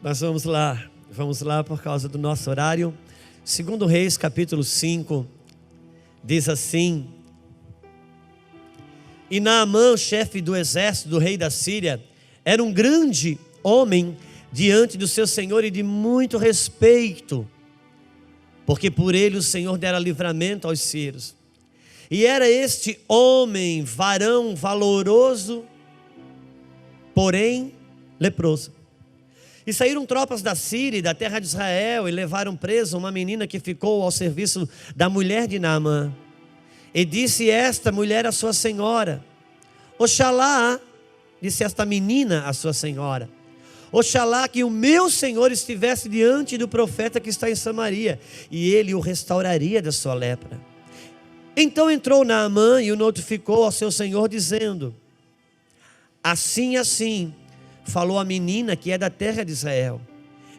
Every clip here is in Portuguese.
Mas vamos lá por causa do nosso horário. 2 Reis, capítulo 5, diz assim: E Naamã, chefe do exército do rei da Síria, era um grande homem diante do seu senhor e de muito respeito, porque por ele o Senhor dera livramento aos sírios. E era este homem, varão valoroso, porém leproso. E saíram tropas da Síria e da terra de Israel e levaram presa uma menina que ficou ao serviço da mulher de Naamã. E disse esta mulher à sua senhora: Oxalá, disse esta menina à sua senhora, oxalá que o meu senhor estivesse diante do profeta que está em Samaria, e ele o restauraria da sua lepra. Então entrou Naamã e o notificou ao seu senhor, dizendo: Assim falou a menina que é da terra de Israel.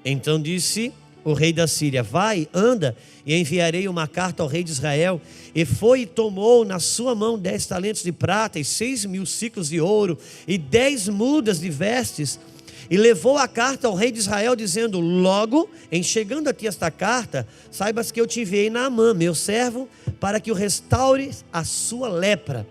Então disse o rei da Síria: Vai, anda, e enviarei uma carta ao rei de Israel. E foi e tomou na sua mão 10 talentos de prata e 6.000 siclos de ouro e 10 mudas de vestes, e levou a carta ao rei de Israel, dizendo: Logo, em chegando a ti esta carta, saibas que eu te enviei Naamã, meu servo, para que o restaures a sua lepra.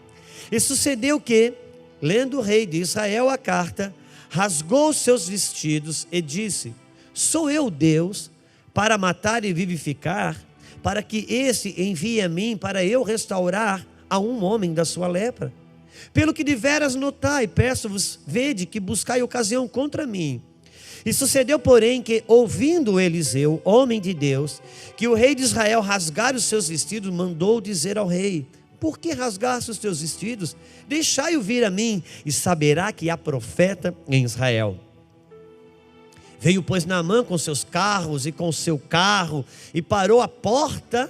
E sucedeu que, lendo o rei de Israel a carta, rasgou os seus vestidos e disse: Sou eu Deus para matar e vivificar, para que esse envie a mim para eu restaurar a um homem da sua lepra? Pelo que deveras notai, peço-vos, vede que buscai ocasião contra mim. E sucedeu, porém, que, ouvindo Eliseu, homem de Deus, que o rei de Israel rasgara os seus vestidos, mandou dizer ao rei: Por que rasgaste os teus vestidos? Deixai-o vir a mim, e saberá que há profeta em Israel. Veio, pois, Naamã com seus carros e com seu carro, e parou à porta,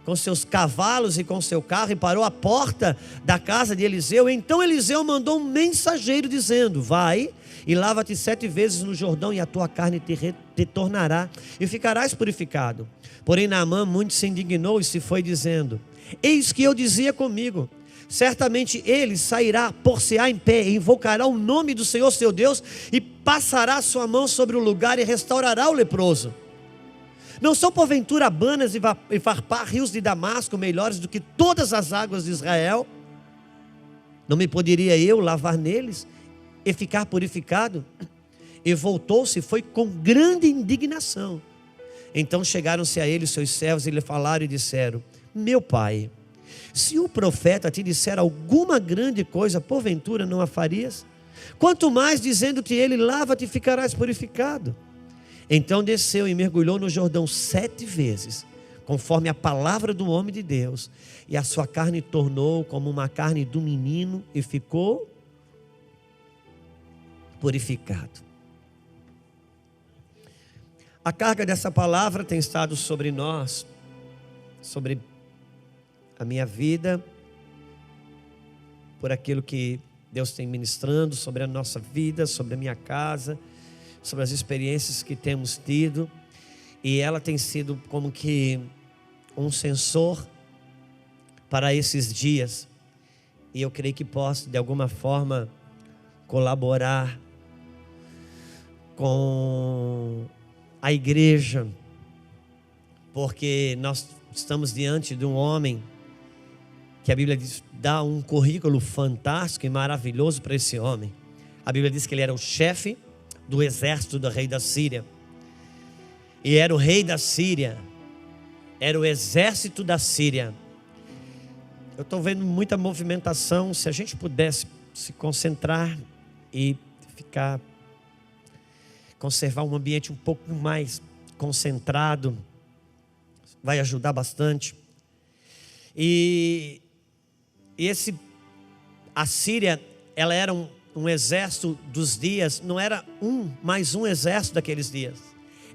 com seus cavalos e com seu carro, e parou à porta da casa de Eliseu. Então Eliseu mandou um mensageiro, dizendo: Vai e lava-te 7 vezes no Jordão, e a tua carne te tornará, e ficarás purificado. Porém Naamã muito se indignou e se foi, dizendo: Eis que eu dizia comigo: certamente ele sairá, por-se-á em pé, e invocará o nome do Senhor seu Deus, e passará a sua mão sobre o lugar e restaurará o leproso. Não são porventura Abanas e Farpar, rios de Damasco, melhores do que todas as águas de Israel? Não me poderia eu lavar neles e ficar purificado? E voltou-se e foi com grande indignação. Então chegaram-se a ele os seus servos e lhe falaram e disseram: Meu pai, se o profeta te disser alguma grande coisa, porventura não a farias? Quanto mais dizendo que ele: lava-te e ficarás purificado. Então desceu e mergulhou no Jordão 7 vezes, conforme a palavra do homem de Deus, e a sua carne tornou como uma carne do menino, e ficou purificado. A carga dessa palavra tem estado sobre nós, sobre a minha vida, por aquilo que Deus tem ministrando sobre a nossa vida, sobre a minha casa, sobre as experiências que temos tido, e ela tem sido como que um sensor para esses dias, e eu creio que posso de alguma forma colaborar com a igreja, porque nós estamos diante de um homem que a Bíblia diz, dá um currículo fantástico e maravilhoso para esse homem. A Bíblia diz que ele era o chefe do exército do rei da Síria, e era o rei da Síria, era o exército da Síria. Eu estou vendo muita movimentação. Se a gente pudesse se concentrar e conservar um ambiente um pouco mais concentrado, vai ajudar bastante. A Síria, ela era um exército dos dias, não era mais um exército daqueles dias,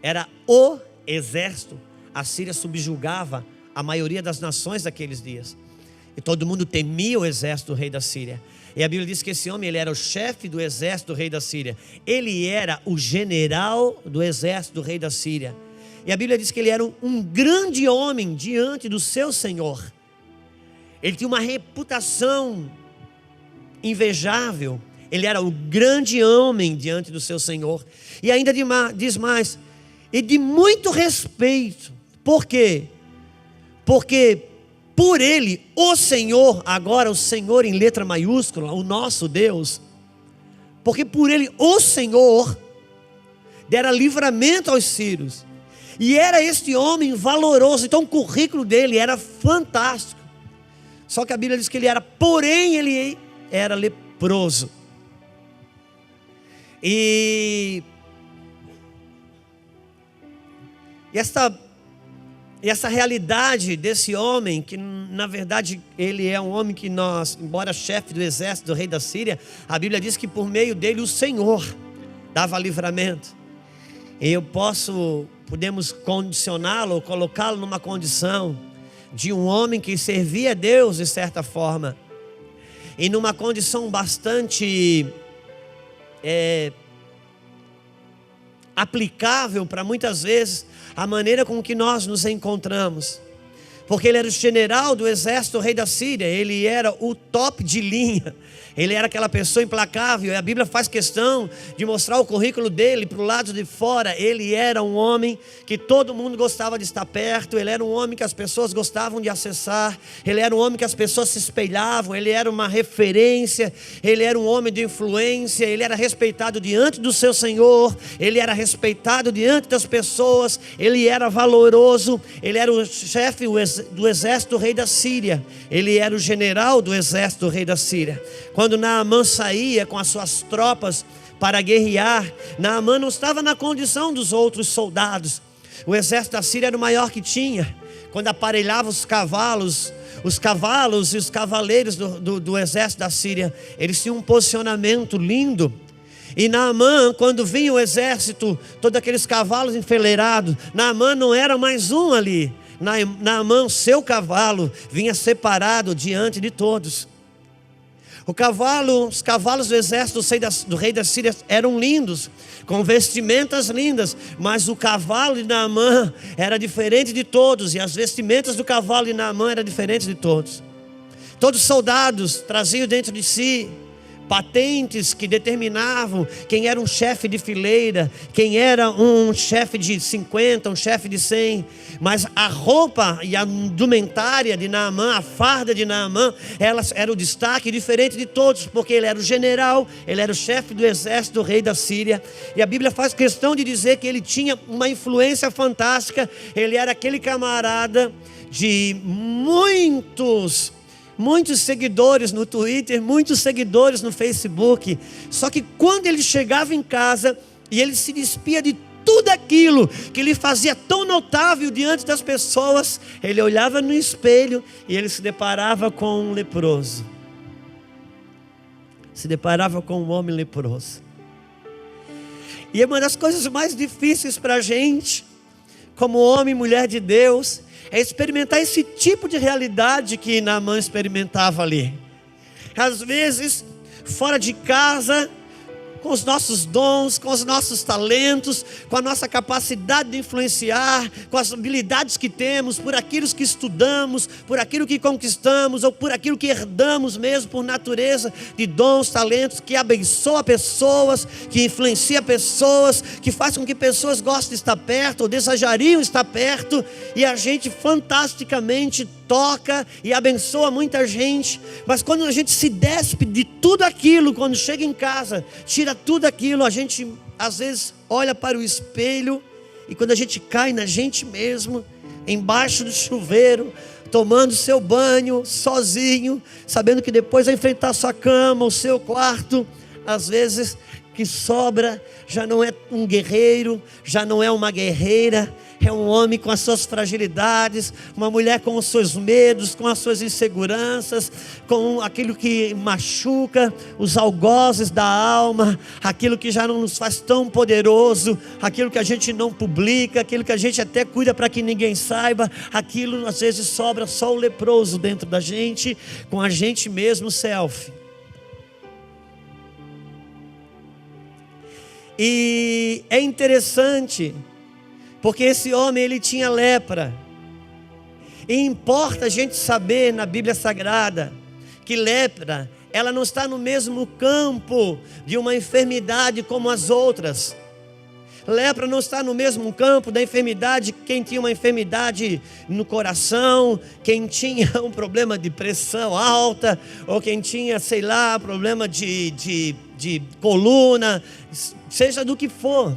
era o exército. A Síria subjugava a maioria das nações daqueles dias, e todo mundo temia o exército do rei da Síria. E a Bíblia diz que esse homem, ele era o chefe do exército do rei da Síria, ele era o general do exército do rei da Síria, e a Bíblia diz que ele era um grande homem diante do seu Senhor. Ele tinha uma reputação invejável. Ele era o grande homem diante do seu Senhor. E ainda diz mais, e de muito respeito. Por quê? Porque por ele, o Senhor, agora o Senhor em letra maiúscula, o nosso Deus, porque por ele, o Senhor, dera livramento aos sírios. E era este homem valoroso, então o currículo dele era fantástico. Só que a Bíblia diz que ele era, porém ele era leproso. E essa realidade desse homem, que na verdade ele é um homem que nós, embora chefe do exército do rei da Síria, a Bíblia diz que por meio dele o Senhor dava livramento. E podemos condicioná-lo, colocá-lo numa condição de um homem que servia a Deus de certa forma, e numa condição bastante aplicável para muitas vezes a maneira com que nós nos encontramos, porque ele era o general do exército do rei da Síria, ele era o top de linha, ele era aquela pessoa implacável, e a Bíblia faz questão de mostrar o currículo dele para o lado de fora. Ele era um homem que todo mundo gostava de estar perto, ele era um homem que as pessoas gostavam de acessar, ele era um homem que as pessoas se espelhavam, ele era uma referência, ele era um homem de influência, ele era respeitado diante do seu Senhor, ele era respeitado diante das pessoas, ele era valoroso, ele era o chefe do exército do rei da Síria, ele era o general do exército do rei da Síria. Quando Naamã saía com as suas tropas para guerrear, Naamã não estava na condição dos outros soldados. O exército da Síria era o maior que tinha. Quando aparelhava os cavalos e os cavaleiros do exército da Síria, eles tinham um posicionamento lindo. E Naamã, quando vinha o exército, todos aqueles cavalos enfileirados, Naamã não era mais um ali. Naamã, seu cavalo, vinha separado diante de todos. Os cavalos do exército do rei da Síria eram lindos, com vestimentas lindas, mas o cavalo de Naamã era diferente de todos, e as vestimentas do cavalo de Naamã eram diferentes de todos. Todos os soldados traziam dentro de si patentes que determinavam quem era um chefe de fileira, quem era um chefe de 50, um chefe de 100. Mas a roupa e a indumentária de Naamã, a farda de Naamã, elas eram o destaque diferente de todos, porque ele era o general, ele era o chefe do exército do rei da Síria. E a Bíblia faz questão de dizer que ele tinha uma influência fantástica. Ele era aquele camarada de muitos seguidores no Twitter, muitos seguidores no Facebook. Só que quando ele chegava em casa e ele se despia de tudo aquilo que lhe fazia tão notável diante das pessoas, ele olhava no espelho e ele se deparava com um leproso. Se deparava com um homem leproso. E uma das coisas mais difíceis para a gente, como homem e mulher de Deus, é experimentar esse tipo de realidade que Naamã experimentava ali. Às vezes, fora de casa, com os nossos dons, com os nossos talentos, com a nossa capacidade de influenciar, com as habilidades que temos, por aquilo que estudamos, por aquilo que conquistamos, ou por aquilo que herdamos mesmo por natureza de dons, talentos, que abençoa pessoas, que influencia pessoas, que faz com que pessoas gostem de estar perto, ou desejariam estar perto, e a gente fantasticamente toca e abençoa muita gente. Mas quando a gente se despe de tudo aquilo, quando chega em casa, tira tudo aquilo, a gente às vezes olha para o espelho, e quando a gente cai na gente mesmo, embaixo do chuveiro, tomando seu banho sozinho, sabendo que depois vai enfrentar a sua cama, o seu quarto, às vezes que sobra já não é um guerreiro, já não é uma guerreira, é um homem com as suas fragilidades, uma mulher com os seus medos, com as suas inseguranças, com aquilo que machuca, os algozes da alma, aquilo que já não nos faz tão poderoso, aquilo que a gente não publica, aquilo que a gente até cuida para que ninguém saiba, aquilo às vezes sobra só o leproso dentro da gente, com a gente mesmo selfie. E é interessante, porque esse homem ele tinha lepra. E importa a gente saber na Bíblia Sagrada que lepra ela não está no mesmo campo de uma enfermidade como as outras. Lepra não está no mesmo campo da enfermidade, quem tinha uma enfermidade no coração, quem tinha um problema de pressão alta, ou quem tinha, sei lá, problema de coluna, seja do que for.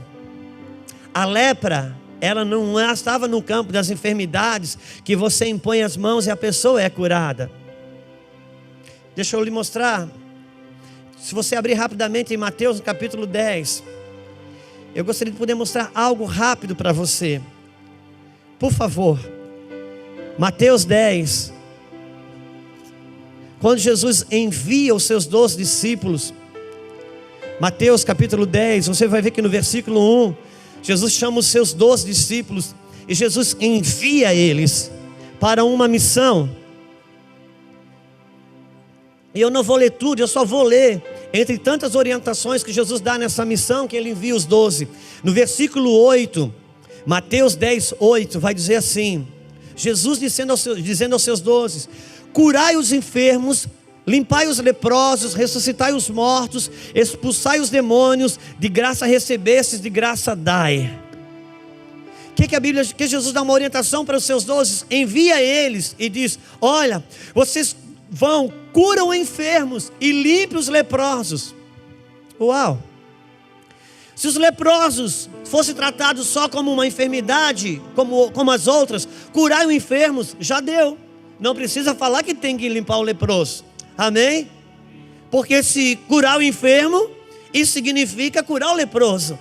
A lepra, ela não estava no campo das enfermidades que você impõe as mãos e a pessoa é curada. Deixa eu lhe mostrar. Se você abrir rapidamente em Mateus, no capítulo 10, eu gostaria de poder mostrar algo rápido para você. Por favor. Mateus 10. Quando Jesus envia os seus 12 discípulos. Mateus capítulo 10, você vai ver que no versículo 1, Jesus chama os seus 12 discípulos. E Jesus envia eles para uma missão. E eu não vou ler tudo, eu só vou ler entre tantas orientações que Jesus dá nessa missão, que ele envia os 12. No versículo 8, Mateus 10, 8, vai dizer assim: Jesus dizendo aos seus 12: curai os enfermos, limpai os leprosos, ressuscitai os mortos, expulsai os demônios, de graça recebestes, de graça dai. Que Jesus dá uma orientação para os seus 12, envia eles e diz: olha, vocês vão, curam enfermos e limpem os leprosos. Uau! Se os leprosos fossem tratados só como uma enfermidade, como as outras, curar os enfermos, já deu. Não precisa falar que tem que limpar o leproso. Amém? Porque se curar o enfermo, isso significa curar o leproso.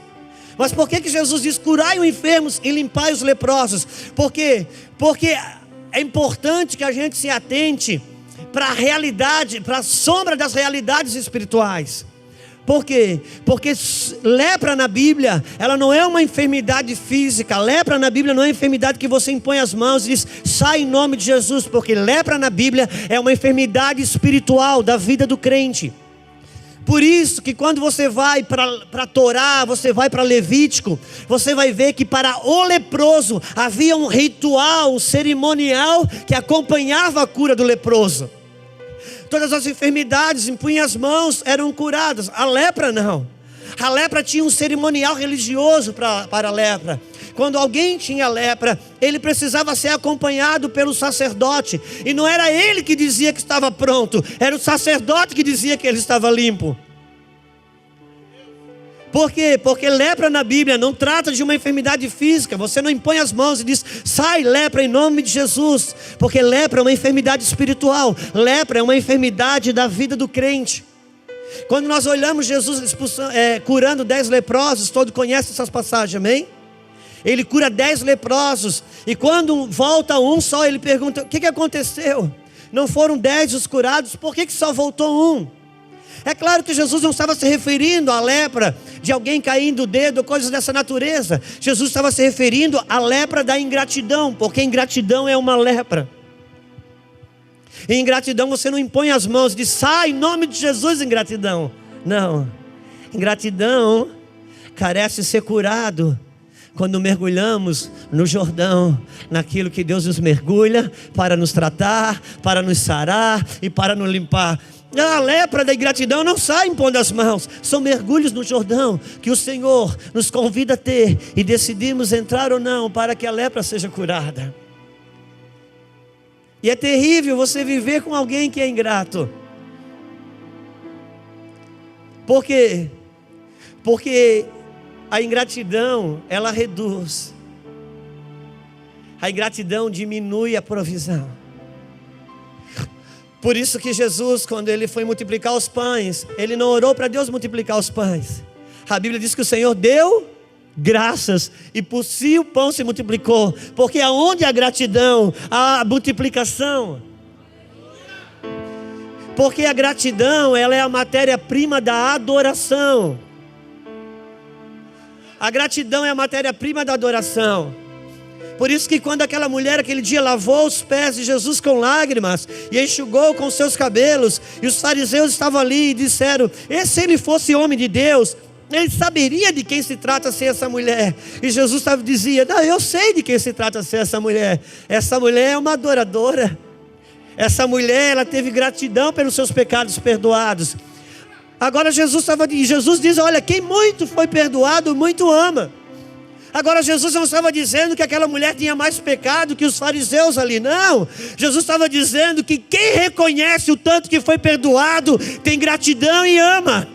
Mas por que Jesus diz curai os enfermos e limpai os leprosos? Por quê? Porque é importante que a gente se atente para a realidade, para a sombra das realidades espirituais. Por quê? Porque lepra na Bíblia, ela não é uma enfermidade física. Lepra na Bíblia não é enfermidade que você impõe as mãos e diz, sai em nome de Jesus. Porque lepra na Bíblia é uma enfermidade espiritual da vida do crente. Por isso que quando você vai para Torá, você vai para Levítico, você vai ver que para o leproso havia um ritual, um cerimonial que acompanhava a cura do leproso. Todas as enfermidades, impunha as mãos, eram curadas. A lepra não. A lepra tinha um cerimonial religioso para a lepra. Quando alguém tinha lepra, ele precisava ser acompanhado pelo sacerdote. E não era ele que dizia que estava pronto, era o sacerdote que dizia que ele estava limpo. Por quê? Porque lepra na Bíblia não trata de uma enfermidade física. Você não impõe as mãos e diz, sai lepra em nome de Jesus. Porque lepra é uma enfermidade espiritual. Lepra é uma enfermidade da vida do crente. Quando nós olhamos Jesus curando 10 leprosos, todos conhecem essas passagens, amém? Ele cura 10 leprosos. E quando volta um só, ele pergunta, o que aconteceu? Não foram 10 os curados, por que só voltou um? É claro que Jesus não estava se referindo à lepra de alguém caindo o dedo, coisas dessa natureza. Jesus estava se referindo à lepra da ingratidão, porque ingratidão é uma lepra. Em ingratidão você não impõe as mãos e diz, sai em nome de Jesus, ingratidão. Não, ingratidão carece ser curado quando mergulhamos no Jordão, naquilo que Deus nos mergulha para nos tratar, para nos sarar e para nos limpar. A lepra da ingratidão não sai impondo as mãos, são mergulhos no Jordão que o Senhor nos convida a ter e decidimos entrar ou não para que a lepra seja curada. E é terrível você viver com alguém que é ingrato. Por quê? Porque a ingratidão, ela reduz. A ingratidão diminui a provisão. Por isso que Jesus, quando ele foi multiplicar os pães, ele não orou para Deus multiplicar os pães. A Bíblia diz que o Senhor deu graças e por si o pão se multiplicou. Porque aonde há gratidão, há multiplicação. Porque a gratidão, ela é a matéria-prima da adoração. A gratidão é a matéria-prima da adoração. Por isso que quando aquela mulher aquele dia lavou os pés de Jesus com lágrimas e enxugou com seus cabelos, e os fariseus estavam ali e disseram, e se ele fosse homem de Deus, ele saberia de quem se trata ser essa mulher. E Jesus dizia, não, eu sei de quem se trata ser essa mulher. Essa mulher é uma adoradora. Essa mulher, ela teve gratidão pelos seus pecados perdoados. Agora Jesus diz, olha, quem muito foi perdoado, muito ama. Agora Jesus não estava dizendo que aquela mulher tinha mais pecado que os fariseus ali, não. Jesus estava dizendo que quem reconhece o tanto que foi perdoado, tem gratidão e ama.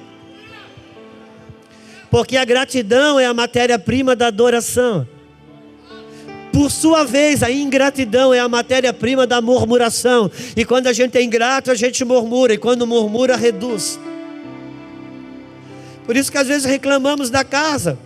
Porque a gratidão é a matéria-prima da adoração. Por sua vez, a ingratidão é a matéria-prima da murmuração. E quando a gente é ingrato, a gente murmura. E quando murmura, reduz. Por isso que às vezes reclamamos da casa,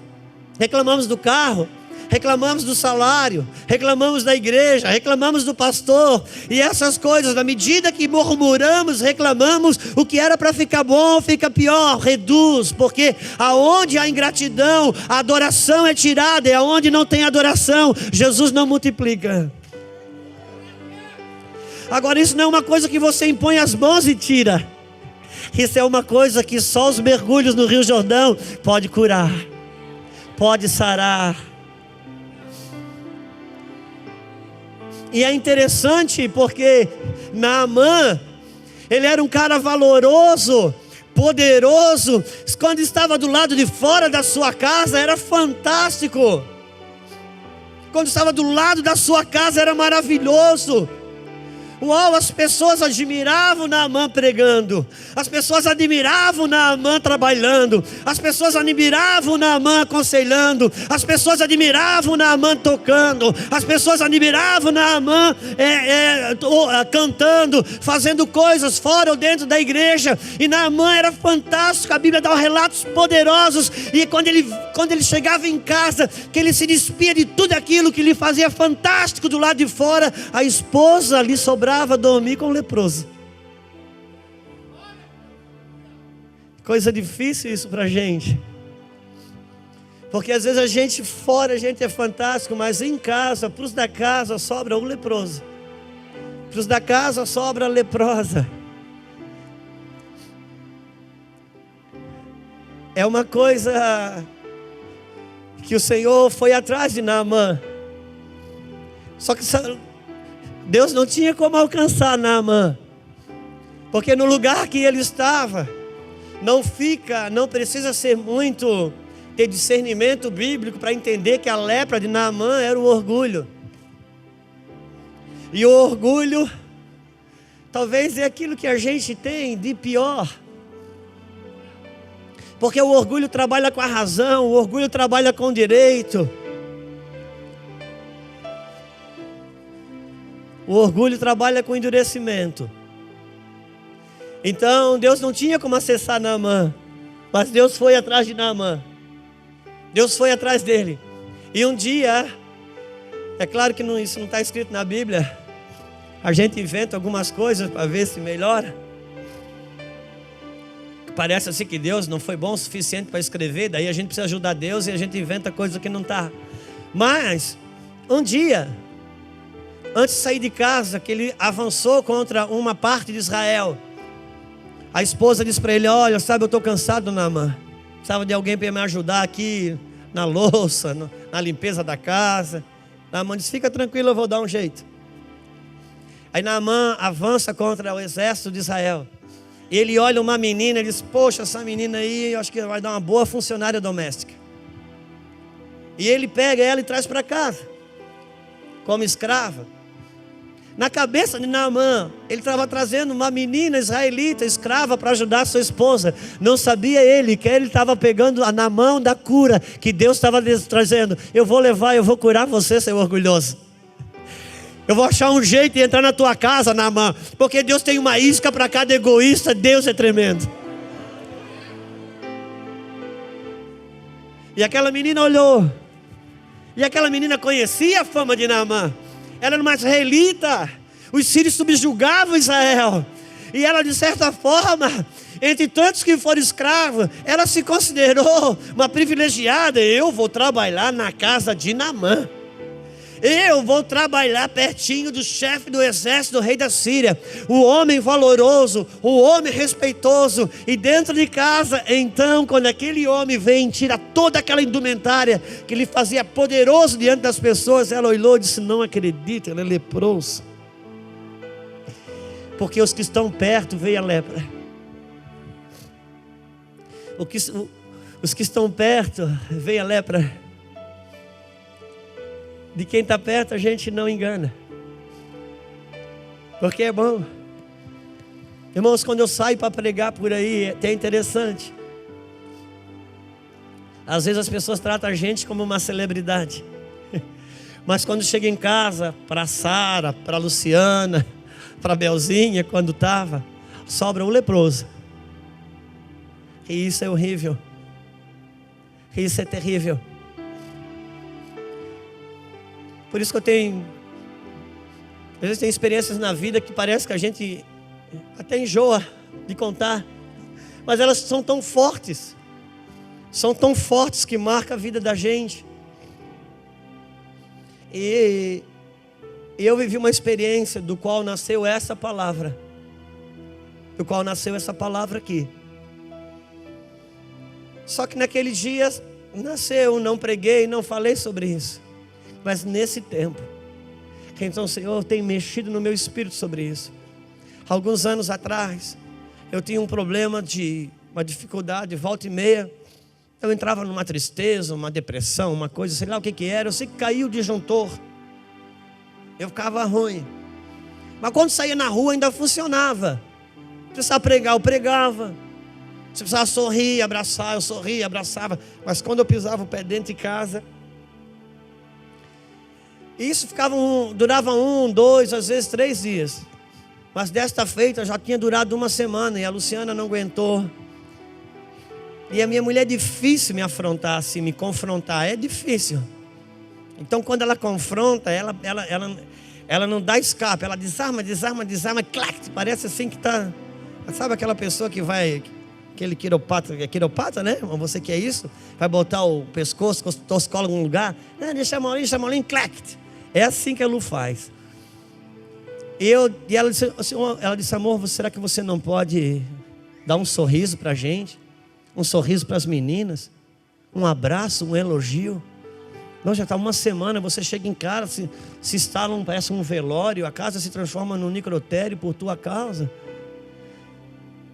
reclamamos do carro, reclamamos do salário, reclamamos da igreja, reclamamos do pastor. E essas coisas, na medida que murmuramos, reclamamos, o que era para ficar bom, fica pior, reduz. Porque aonde há ingratidão, a adoração é tirada. E aonde não tem adoração, Jesus não multiplica. Agora isso não é uma coisa que você impõe as mãos e tira. Isso é uma coisa que só os mergulhos no Rio Jordão pode curar, pode sarar. E é interessante porque Naamã, ele era um cara valoroso, poderoso. Quando estava do lado de fora da sua casa era fantástico. Quando estava do lado da sua casa era maravilhoso. Uau, as pessoas admiravam Naamã pregando. As pessoas admiravam Naamã trabalhando. As pessoas admiravam Naamã aconselhando. As pessoas admiravam Naamã tocando. As pessoas admiravam Naamã cantando, fazendo coisas fora ou dentro da igreja. E Naamã era fantástico. A Bíblia dá relatos poderosos. E quando ele chegava em casa, que ele se despia de tudo aquilo que lhe fazia fantástico do lado de fora, a esposa lhe sobrava dormir com o leproso. Coisa difícil isso pra gente. Porque às vezes a gente fora, a gente é fantástico, mas em casa, para os da casa sobra o leproso. Para os da casa sobra a leprosa. É uma coisa que o Senhor foi atrás de Naamã. Só que Deus não tinha como alcançar Naamã, porque no lugar que ele estava, não precisa ser ter discernimento bíblico para entender que a lepra de Naamã era o orgulho. E o orgulho, talvez é aquilo que a gente tem de pior. Porque o orgulho trabalha com a razão, o orgulho trabalha com o direito. O orgulho trabalha com endurecimento. Então Deus não tinha como acessar Naamã, mas Deus foi atrás de Naamã. Deus foi atrás dele. E um dia, é claro que isso não está escrito na Bíblia, a gente inventa algumas coisas para ver se melhora. Parece assim que Deus não foi bom o suficiente para escrever, daí a gente precisa ajudar Deus e a gente inventa coisa que não está. Mas um dia, antes de sair de casa, que ele avançou contra uma parte de Israel, a esposa disse para ele: olha, sabe, eu estou cansado, Naamã. Precisava de alguém para me ajudar aqui na louça, na limpeza da casa. Naamã disse: fica tranquilo, eu vou dar um jeito. Aí Naamã avança contra o exército de Israel. Ele olha uma menina e diz: poxa, essa menina aí, eu acho que vai dar uma boa funcionária doméstica. E ele pega ela e traz para casa como escrava. Na cabeça de Naamã, ele estava trazendo uma menina israelita, escrava, para ajudar sua esposa. Não sabia ele que ele estava pegando na mão da cura, que Deus estava trazendo. Eu vou levar, eu vou curar você, seu orgulhoso. Eu vou achar um jeito de entrar na tua casa, Naamã, porque Deus tem uma isca para cada egoísta. Deus é tremendo. E aquela menina olhou. E aquela menina conhecia a fama de Naamã. Ela era uma israelita. Os sírios subjugavam Israel. E ela, de certa forma, entre tantos que foram escravos, ela se considerou uma privilegiada. Eu vou trabalhar na casa de Naamã. Eu vou trabalhar pertinho do chefe do exército, do rei da Síria. O homem valoroso, o homem respeitoso. E dentro de casa, então, quando aquele homem vem, tira toda aquela indumentária que lhe fazia poderoso diante das pessoas, ela olhou e disse: não acredito, ele é leproso. Porque os que estão perto veem a lepra. Os que estão perto veem a lepra. De quem está perto a gente não engana. Porque é bom. Irmãos, quando eu saio para pregar por aí, é até interessante. Às vezes as pessoas tratam a gente como uma celebridade. Mas quando chega em casa, para a Sara, para a Luciana, para a Belzinha, quando estava, sobra o leproso. E isso é horrível. E isso é terrível. Por isso que eu tenho... Às vezes tem experiências na vida que parece que a gente até enjoa de contar. Mas elas são tão fortes. São tão fortes que marcam a vida da gente. E eu vivi uma experiência do qual nasceu essa palavra. Do qual nasceu essa palavra aqui. Só que naquele dia nasceu, não preguei, não falei sobre isso. Mas nesse tempo, então o Senhor tem mexido no meu espírito sobre isso. Alguns anos atrás, eu tinha um problema uma dificuldade, volta e meia. Eu entrava numa tristeza, uma depressão, uma coisa, sei lá o que era. Eu sei que caiu o disjuntor. Eu ficava ruim. Mas quando saía na rua ainda funcionava. Precisava pregar, eu pregava. Se precisava sorrir, abraçar, eu sorria, abraçava. Mas quando eu pisava o pé dentro de casa... Isso durava 1, 2, às vezes 3 dias. Mas desta feita já tinha durado 1 semana. E a Luciana não aguentou. E a minha mulher é difícil me afrontar assim, me confrontar. É difícil. Então quando ela confronta, ela não dá escape. Ela desarma, clac, parece assim que está... Sabe aquela pessoa que vai... Aquele quiropata, né? Você que é isso? Vai botar o pescoço, toscola em algum lugar. Deixa molinho, clac. É assim que a Lu faz. E ela disse, amor, será que você não pode dar um sorriso para a gente? Um sorriso para as meninas? Um abraço, um elogio? Não, já está 1 semana, você chega em casa, se instala, parece um velório, a casa se transforma num necrotério por tua causa.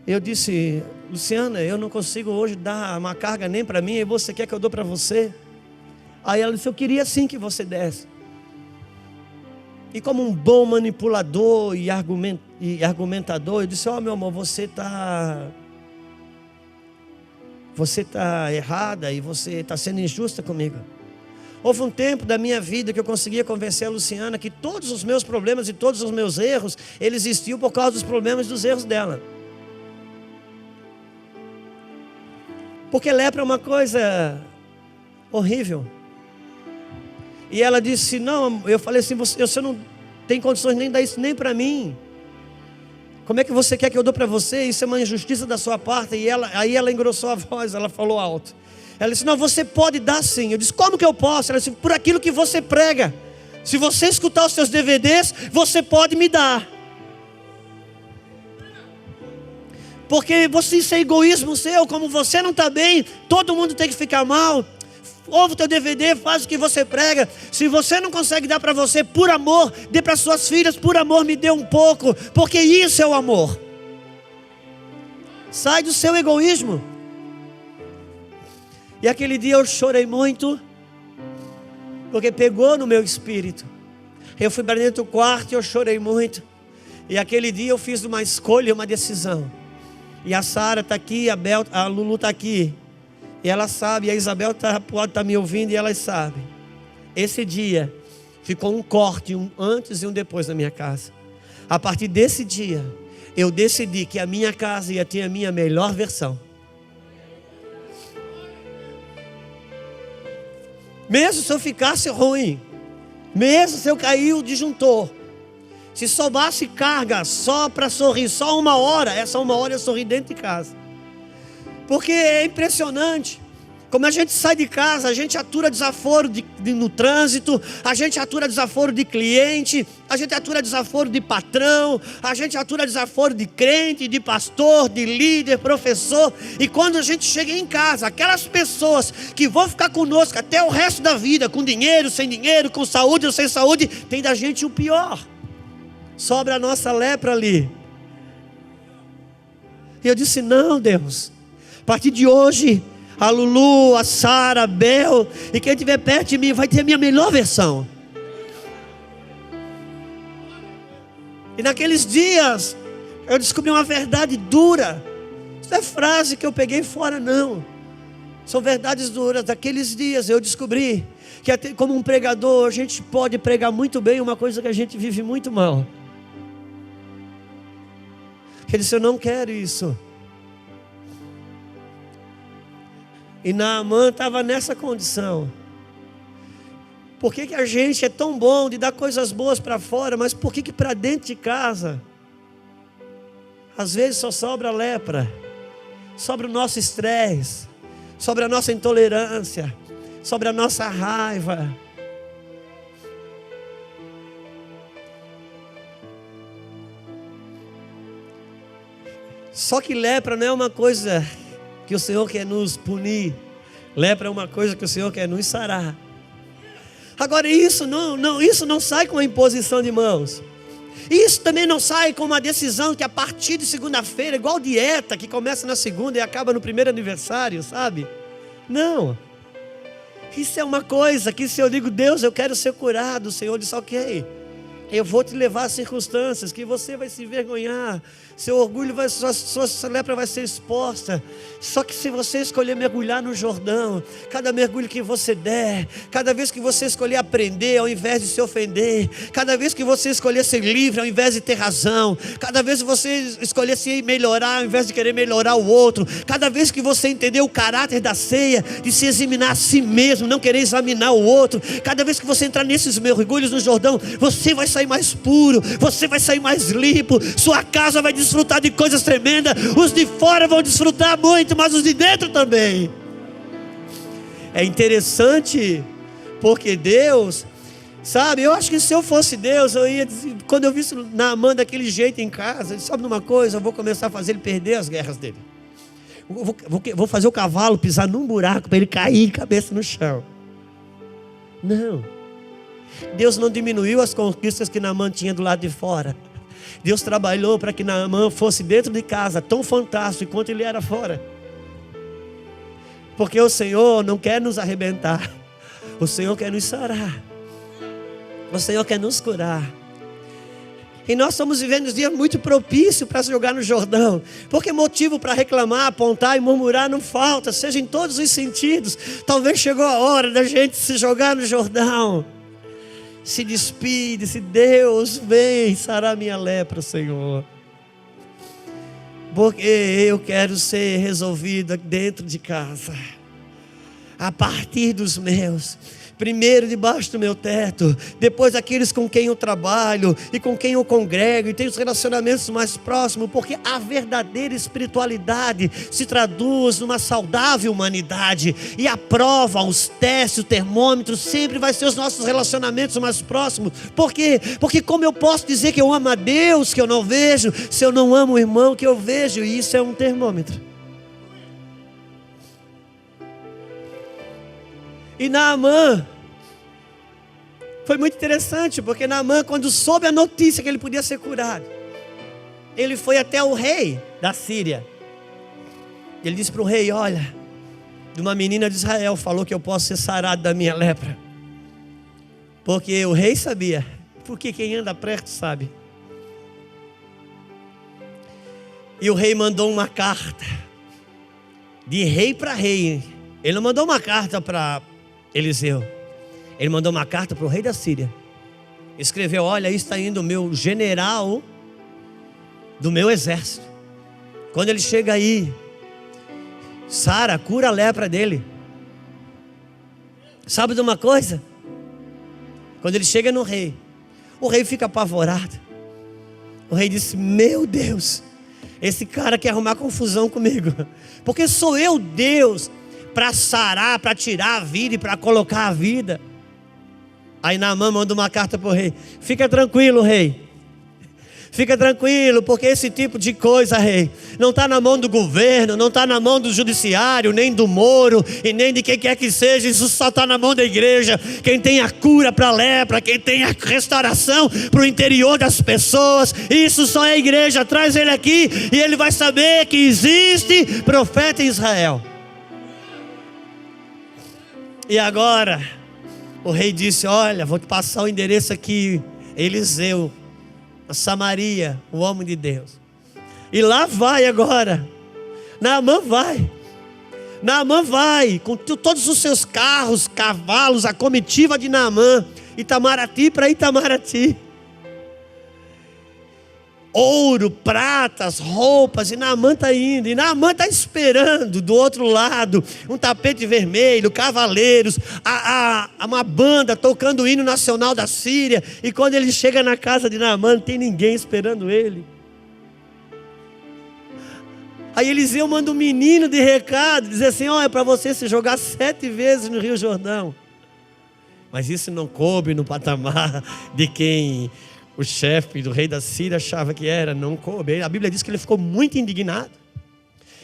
Eu disse, Luciana, eu não consigo hoje dar uma carga nem para mim, e você quer que eu dou para você? Aí ela disse, eu queria sim que você desse. E como um bom manipulador e argumentador, eu disse, meu amor, você está errada e você está sendo injusta comigo. Houve um tempo da minha vida que eu conseguia convencer a Luciana que todos os meus problemas e todos os meus erros, eles existiam por causa dos problemas e dos erros dela. Porque lepra é uma coisa horrível. E ela disse, não, eu falei assim, você não tem condições nem de dar isso nem para mim. Como é que você quer que eu dou para você? Isso é uma injustiça da sua parte. E aí ela engrossou a voz, ela falou alto. Ela disse, não, você pode dar sim. Eu disse, como que eu posso? Ela disse, por aquilo que você prega. Se você escutar os seus DVDs, você pode me dar. Porque isso é egoísmo seu, como você não está bem, todo mundo tem que ficar mal. Ouve o teu DVD, faz o que você prega. Se você não consegue dar para você por amor, dê para suas filhas, por amor me dê um pouco. Porque isso é o amor. Sai do seu egoísmo. E aquele dia eu chorei muito, porque pegou no meu espírito. Eu fui para dentro do quarto e eu chorei muito. E aquele dia eu fiz uma escolha, uma decisão. E a Sara está aqui, a Lulu está aqui. E ela sabe, e a Isabel pode estar me ouvindo e elas sabem. Esse dia ficou um corte, um antes e um depois na minha casa. A partir desse dia, eu decidi que a minha casa ia ter a minha melhor versão. Mesmo se eu ficasse ruim, mesmo se eu cair o disjuntor, se sobrasse carga só para sorrir, só 1 hora, essa 1 hora eu sorri dentro de casa. Porque é impressionante, como a gente sai de casa, a gente atura desaforo no trânsito, a gente atura desaforo de cliente, a gente atura desaforo de patrão, a gente atura desaforo de crente, de pastor, de líder, professor. E quando a gente chega em casa, aquelas pessoas que vão ficar conosco até o resto da vida, com dinheiro, sem dinheiro, com saúde ou sem saúde, tem da gente o pior. Sobra a nossa lepra ali. E eu disse: não, Deus, a partir de hoje, a Lulu, a Sara, a Bel, e quem estiver perto de mim vai ter a minha melhor versão. E naqueles dias, eu descobri uma verdade dura. Isso não é frase que eu peguei fora, não. São verdades duras. Naqueles dias eu descobri que até como um pregador, a gente pode pregar muito bem uma coisa que a gente vive muito mal. Ele disse: eu não quero isso. E Naamã estava nessa condição. Por que a gente é tão bom de dar coisas boas para fora, mas por que para dentro de casa, às vezes só sobra lepra, sobra o nosso estresse, sobra a nossa intolerância, sobra a nossa raiva? Só que lepra não é uma coisa que o Senhor quer nos punir. Lepra é uma coisa que o Senhor quer nos sarar. Agora isso não sai com a imposição de mãos. Isso também não sai com uma decisão que a partir de segunda-feira, igual dieta, que começa na segunda e acaba no primeiro aniversário, sabe? Não. Isso é uma coisa que se eu digo: Deus, eu quero ser curado, o Senhor diz: ok, eu vou te levar a circunstâncias que você vai se envergonhar, seu orgulho vai, sua lepra vai ser exposta. Só que se você escolher mergulhar no Jordão, cada mergulho que você der, cada vez que você escolher aprender ao invés de se ofender, cada vez que você escolher ser livre ao invés de ter razão, cada vez que você escolher se melhorar ao invés de querer melhorar o outro, cada vez que você entender o caráter da ceia, de se examinar a si mesmo, não querer examinar o outro, cada vez que você entrar nesses mergulhos no Jordão, você vai sair mais puro, você vai sair mais limpo, sua casa vai desfrutar de coisas tremendas, os de fora vão desfrutar muito, mas os de dentro também. É interessante, porque Deus, sabe, eu acho que se eu fosse Deus, eu ia dizer, quando eu vi Naamã daquele jeito em casa, sabe uma coisa, eu vou começar a fazer ele perder as guerras dele. Vou fazer o cavalo pisar num buraco para ele cair cabeça no chão. Não. Deus não diminuiu as conquistas que Naamã tinha do lado de fora. Deus trabalhou para que Naamã fosse dentro de casa tão fantástico quanto ele era fora. Porque o Senhor não quer nos arrebentar, o Senhor quer nos sarar, o Senhor quer nos curar. E nós estamos vivendo uns dias muito propícios para se jogar no Jordão, porque motivo para reclamar, apontar e murmurar não falta, seja em todos os sentidos. Talvez chegou a hora da gente se jogar no Jordão. Se despide, se Deus vem sarar minha lepra, Senhor, porque eu quero ser resolvido dentro de casa, a partir dos meus. Primeiro debaixo do meu teto, depois aqueles com quem eu trabalho e com quem eu congrego e tenho os relacionamentos mais próximos, porque a verdadeira espiritualidade se traduz numa saudável humanidade, e a prova, os testes, o termômetro sempre vai ser os nossos relacionamentos mais próximos. Por quê? Porque como eu posso dizer que eu amo a Deus que eu não vejo, se eu não amo o irmão que eu vejo? E isso é um termômetro. E Naamã foi muito interessante, porque Naamã, quando soube a notícia que ele podia ser curado, ele foi até o rei da Síria. Ele disse para o rei: olha, de uma menina de Israel falou que eu posso ser sarado da minha lepra. Porque o rei sabia, porque quem anda perto sabe. E o rei mandou uma carta, de rei para rei. Ele não mandou uma carta para Eliseu, ele mandou uma carta para o rei da Síria. Escreveu: olha, aí está indo o meu general do meu exército. Quando ele chega aí, sara, cura a lepra dele. Sabe de uma coisa? Quando ele chega no rei, o rei fica apavorado. O rei disse: meu Deus, esse cara quer arrumar confusão comigo, porque sou eu Deus para sarar, para tirar a vida e para colocar a vida. Aí Naamã manda uma carta para o rei: fica tranquilo, rei, Fica tranquilo, porque esse tipo de coisa, rei, não está na mão do governo, não está na mão do judiciário, nem do Moro, e nem de quem quer que seja. Isso só está na mão da igreja. Quem tem a cura para a lepra, quem tem a restauração para o interior das pessoas, isso só é a igreja. Traz ele aqui e ele vai saber que existe profeta em Israel. E agora, o rei disse: olha, vou te passar o endereço aqui, Eliseu, a Samaria, o homem de Deus. E lá vai agora. Naamã vai com todos os seus carros, cavalos, a comitiva de Naamã, Itamaraty para Itamaraty. Ouro, pratas, roupas, e Naamã está indo, e Naamã está esperando do outro lado, um tapete vermelho, cavaleiros, uma banda tocando o hino nacional da Síria. E quando ele chega na casa de Naamã, não tem ninguém esperando ele. Aí Eliseu manda um menino de recado, dizer assim: olha, para você se jogar 7 vezes no Rio Jordão. Mas isso não coube no patamar de quem o chefe do rei da Síria achava que era, não coube. A Bíblia diz que ele ficou muito indignado.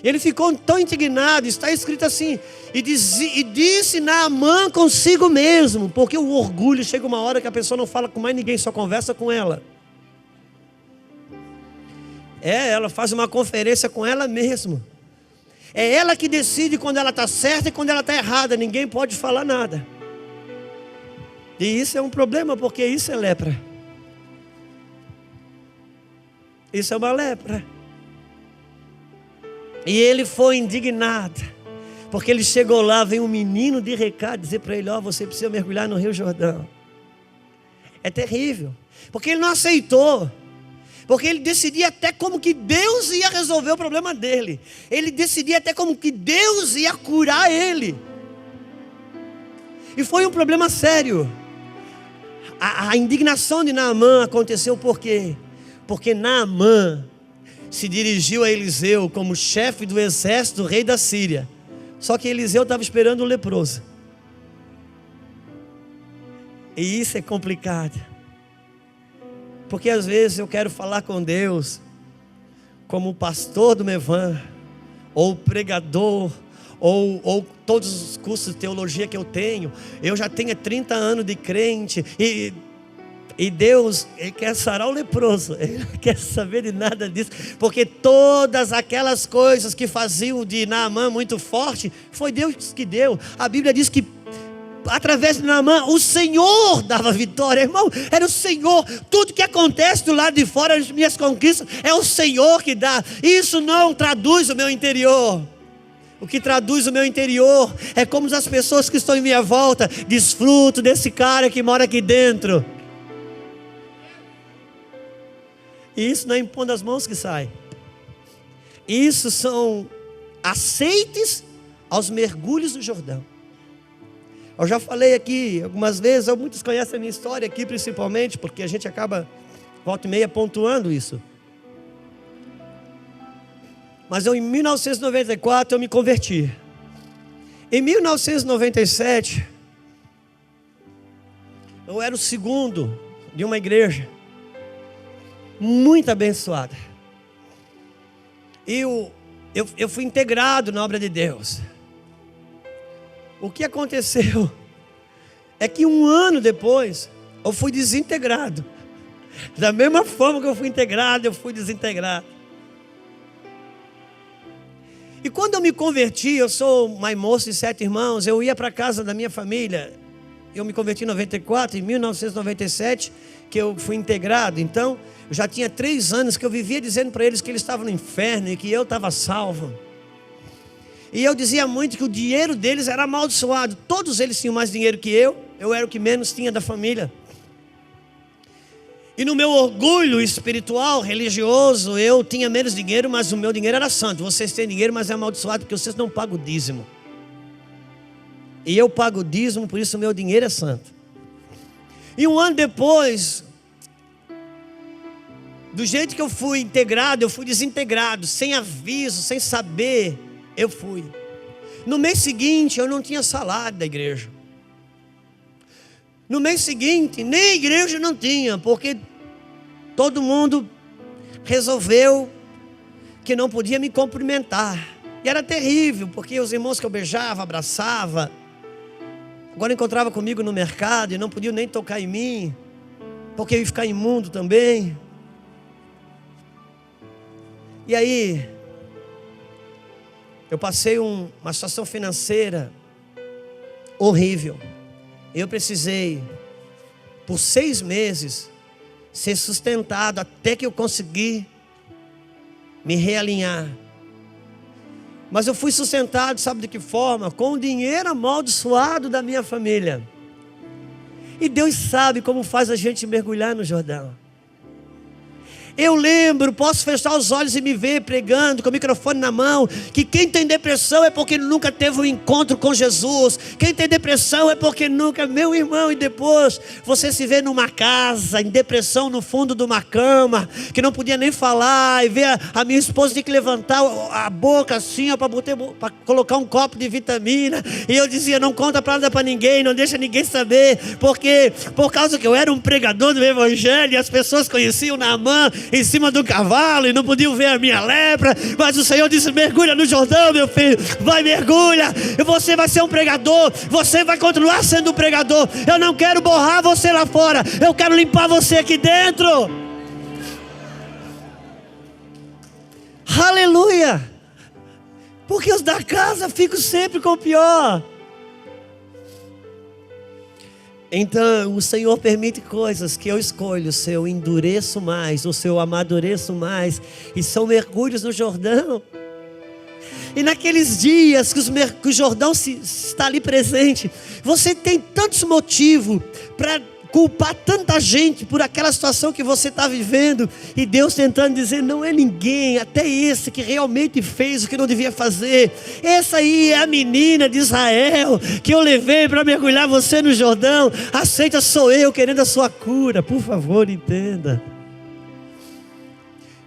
Ele ficou tão indignado, está escrito assim: e disse Naamã consigo mesmo, porque o orgulho chega uma hora que a pessoa não fala com mais ninguém, só conversa com ela. Ela faz uma conferência com ela mesma. É ela que decide quando ela está certa e quando ela está errada. Ninguém pode falar nada. E isso é um problema, porque isso é lepra. Isso é uma lepra. E ele foi indignado, porque ele chegou lá, vem um menino de recado dizer para ele: ó, você precisa mergulhar no Rio Jordão. É terrível, porque ele não aceitou. Porque ele decidia até como que Deus ia resolver o problema dele. Ele decidia até como que Deus ia curar ele. E foi um problema sério. A indignação de Naamã aconteceu por quê? Porque Naamã se dirigiu a Eliseu como chefe do exército do rei da Síria. Só que Eliseu estava esperando o leproso. E isso é complicado. Porque às vezes eu quero falar com Deus como pastor do Mevan, ou pregador, ou todos os cursos de teologia que eu tenho. Eu já tenho 30 anos de crente, e Deus, Ele quer sarar o leproso. Ele não quer saber de nada disso, porque todas aquelas coisas que faziam de Naamã muito forte, foi Deus que deu. A Bíblia diz que através de Naamã, o Senhor dava vitória, irmão. Era o Senhor. Tudo que acontece do lado de fora, as minhas conquistas, é o Senhor que dá. Isso não traduz o meu interior. O que traduz o meu interior é como as pessoas que estão em minha volta desfrutam desse cara que mora aqui dentro. E isso não é impondo as mãos que sai. Isso são aceites aos mergulhos do Jordão. Eu já falei aqui algumas vezes, muitos conhecem a minha história aqui principalmente, porque a gente acaba volta e meia pontuando isso. Mas em 1994 eu me converti. Em 1997, eu era o segundo de uma igreja muito abençoada. E eu fui integrado na obra de Deus. O que aconteceu é que um ano depois eu fui desintegrado. Da mesma forma que eu fui integrado, eu fui desintegrado. E quando eu me converti, eu sou mais moço de 7 irmãos, eu ia para a casa da minha família. Eu me converti em 94, em 1997 que eu fui integrado. Então, eu já tinha 3 anos que eu vivia dizendo para eles que eles estavam no inferno e que eu estava salvo. E eu dizia muito que o dinheiro deles era amaldiçoado. Todos eles tinham mais dinheiro que eu era o que menos tinha da família. E no meu orgulho espiritual, religioso, eu tinha menos dinheiro, mas o meu dinheiro era santo. Vocês têm dinheiro, mas é amaldiçoado porque vocês não pagam o dízimo. E eu pago o dízimo, por isso o meu dinheiro é santo. E um ano depois, do jeito que eu fui integrado, eu fui desintegrado, sem aviso, sem saber. Eu fui. No mês seguinte eu não tinha salário da igreja. No mês seguinte nem a igreja não tinha, porque todo mundo resolveu que não podia me cumprimentar. E era terrível, porque os irmãos que eu beijava, abraçava, agora encontrava comigo no mercado e não podiam nem tocar em mim, porque eu ia ficar imundo também. E aí, eu passei uma situação financeira horrível. Eu precisei, por 6 meses, ser sustentado até que eu consegui me realinhar. Mas eu fui sustentado, sabe de que forma? Com o dinheiro amaldiçoado da minha família. E Deus sabe como faz a gente mergulhar no Jordão. Eu lembro, posso fechar os olhos e me ver pregando com o microfone na mão, que quem tem depressão é porque nunca teve um encontro com Jesus. Quem tem depressão é porque nunca, meu irmão, e depois você se vê numa casa, em depressão no fundo de uma cama, que não podia nem falar, e ver a minha esposa ter que levantar a boca assim, para colocar um copo de vitamina, e eu dizia, não conta nada para ninguém, não deixa ninguém saber, porque por causa que eu era um pregador do evangelho, e as pessoas conheciam Naamã em cima do cavalo e não podiam ver a minha lepra, mas o Senhor disse, mergulha no Jordão, meu filho, vai, mergulha, e você vai ser um pregador, você vai continuar sendo um pregador. Eu não quero borrar você lá fora, eu quero limpar você aqui dentro. Aleluia. Porque os da casa ficam sempre com o pior. Então o Senhor permite coisas que eu escolho, se eu endureço mais, ou se eu amadureço mais, e são mergulhos no Jordão. E naqueles dias que o Jordão está ali presente, você tem tantos motivos para culpar tanta gente por aquela situação que você está vivendo, e Deus tentando dizer, não é ninguém, até esse que realmente fez o que não devia fazer. Essa aí é a menina de Israel, que eu levei para mergulhar você no Jordão. Aceita, sou eu querendo a sua cura. Por favor, entenda.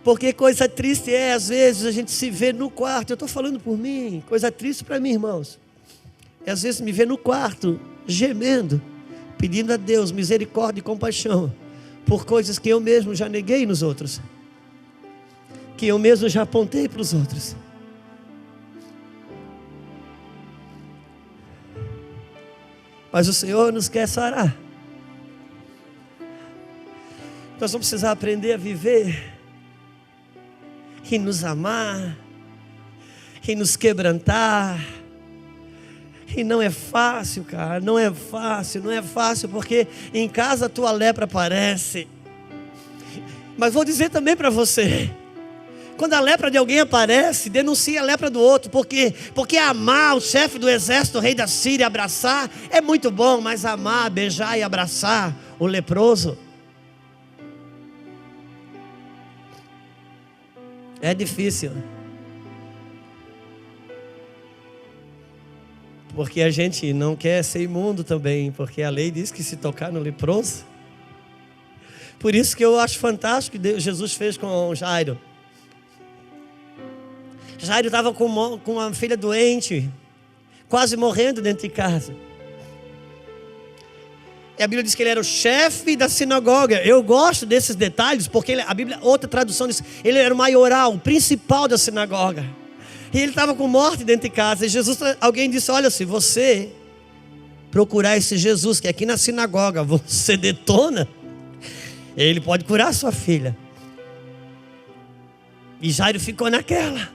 Porque coisa triste é, às vezes, a gente se vê no quarto. Eu estou falando por mim, coisa triste para mim, irmãos, é às vezes me ver no quarto, gemendo, pedindo a Deus misericórdia e compaixão por coisas que eu mesmo já neguei nos outros, que eu mesmo já apontei para os outros. Mas o Senhor nos quer sarar. Nós vamos precisar aprender a viver e nos amar e nos quebrantar. E não é fácil, cara, não é fácil, porque em casa a tua lepra aparece. Mas vou dizer também para você, quando a lepra de alguém aparece, denuncia a lepra do outro. Por quê? Porque amar o chefe do exército, o rei da Síria, abraçar, é muito bom, mas amar, beijar e abraçar o leproso é difícil. Porque a gente não quer ser imundo também, porque a lei diz que se tocar no leproso. Por isso que eu acho fantástico o que Jesus fez com Jairo. Jairo estava com uma filha doente, quase morrendo dentro de casa. E a Bíblia diz que ele era o chefe da sinagoga. Eu gosto desses detalhes, porque a Bíblia, outra tradução diz, ele era o maioral, o principal da sinagoga. E ele estava com morte dentro de casa. E alguém disse, olha, se você procurar esse Jesus que é aqui na sinagoga, você detona, ele pode curar a sua filha. E Jairo ficou naquela,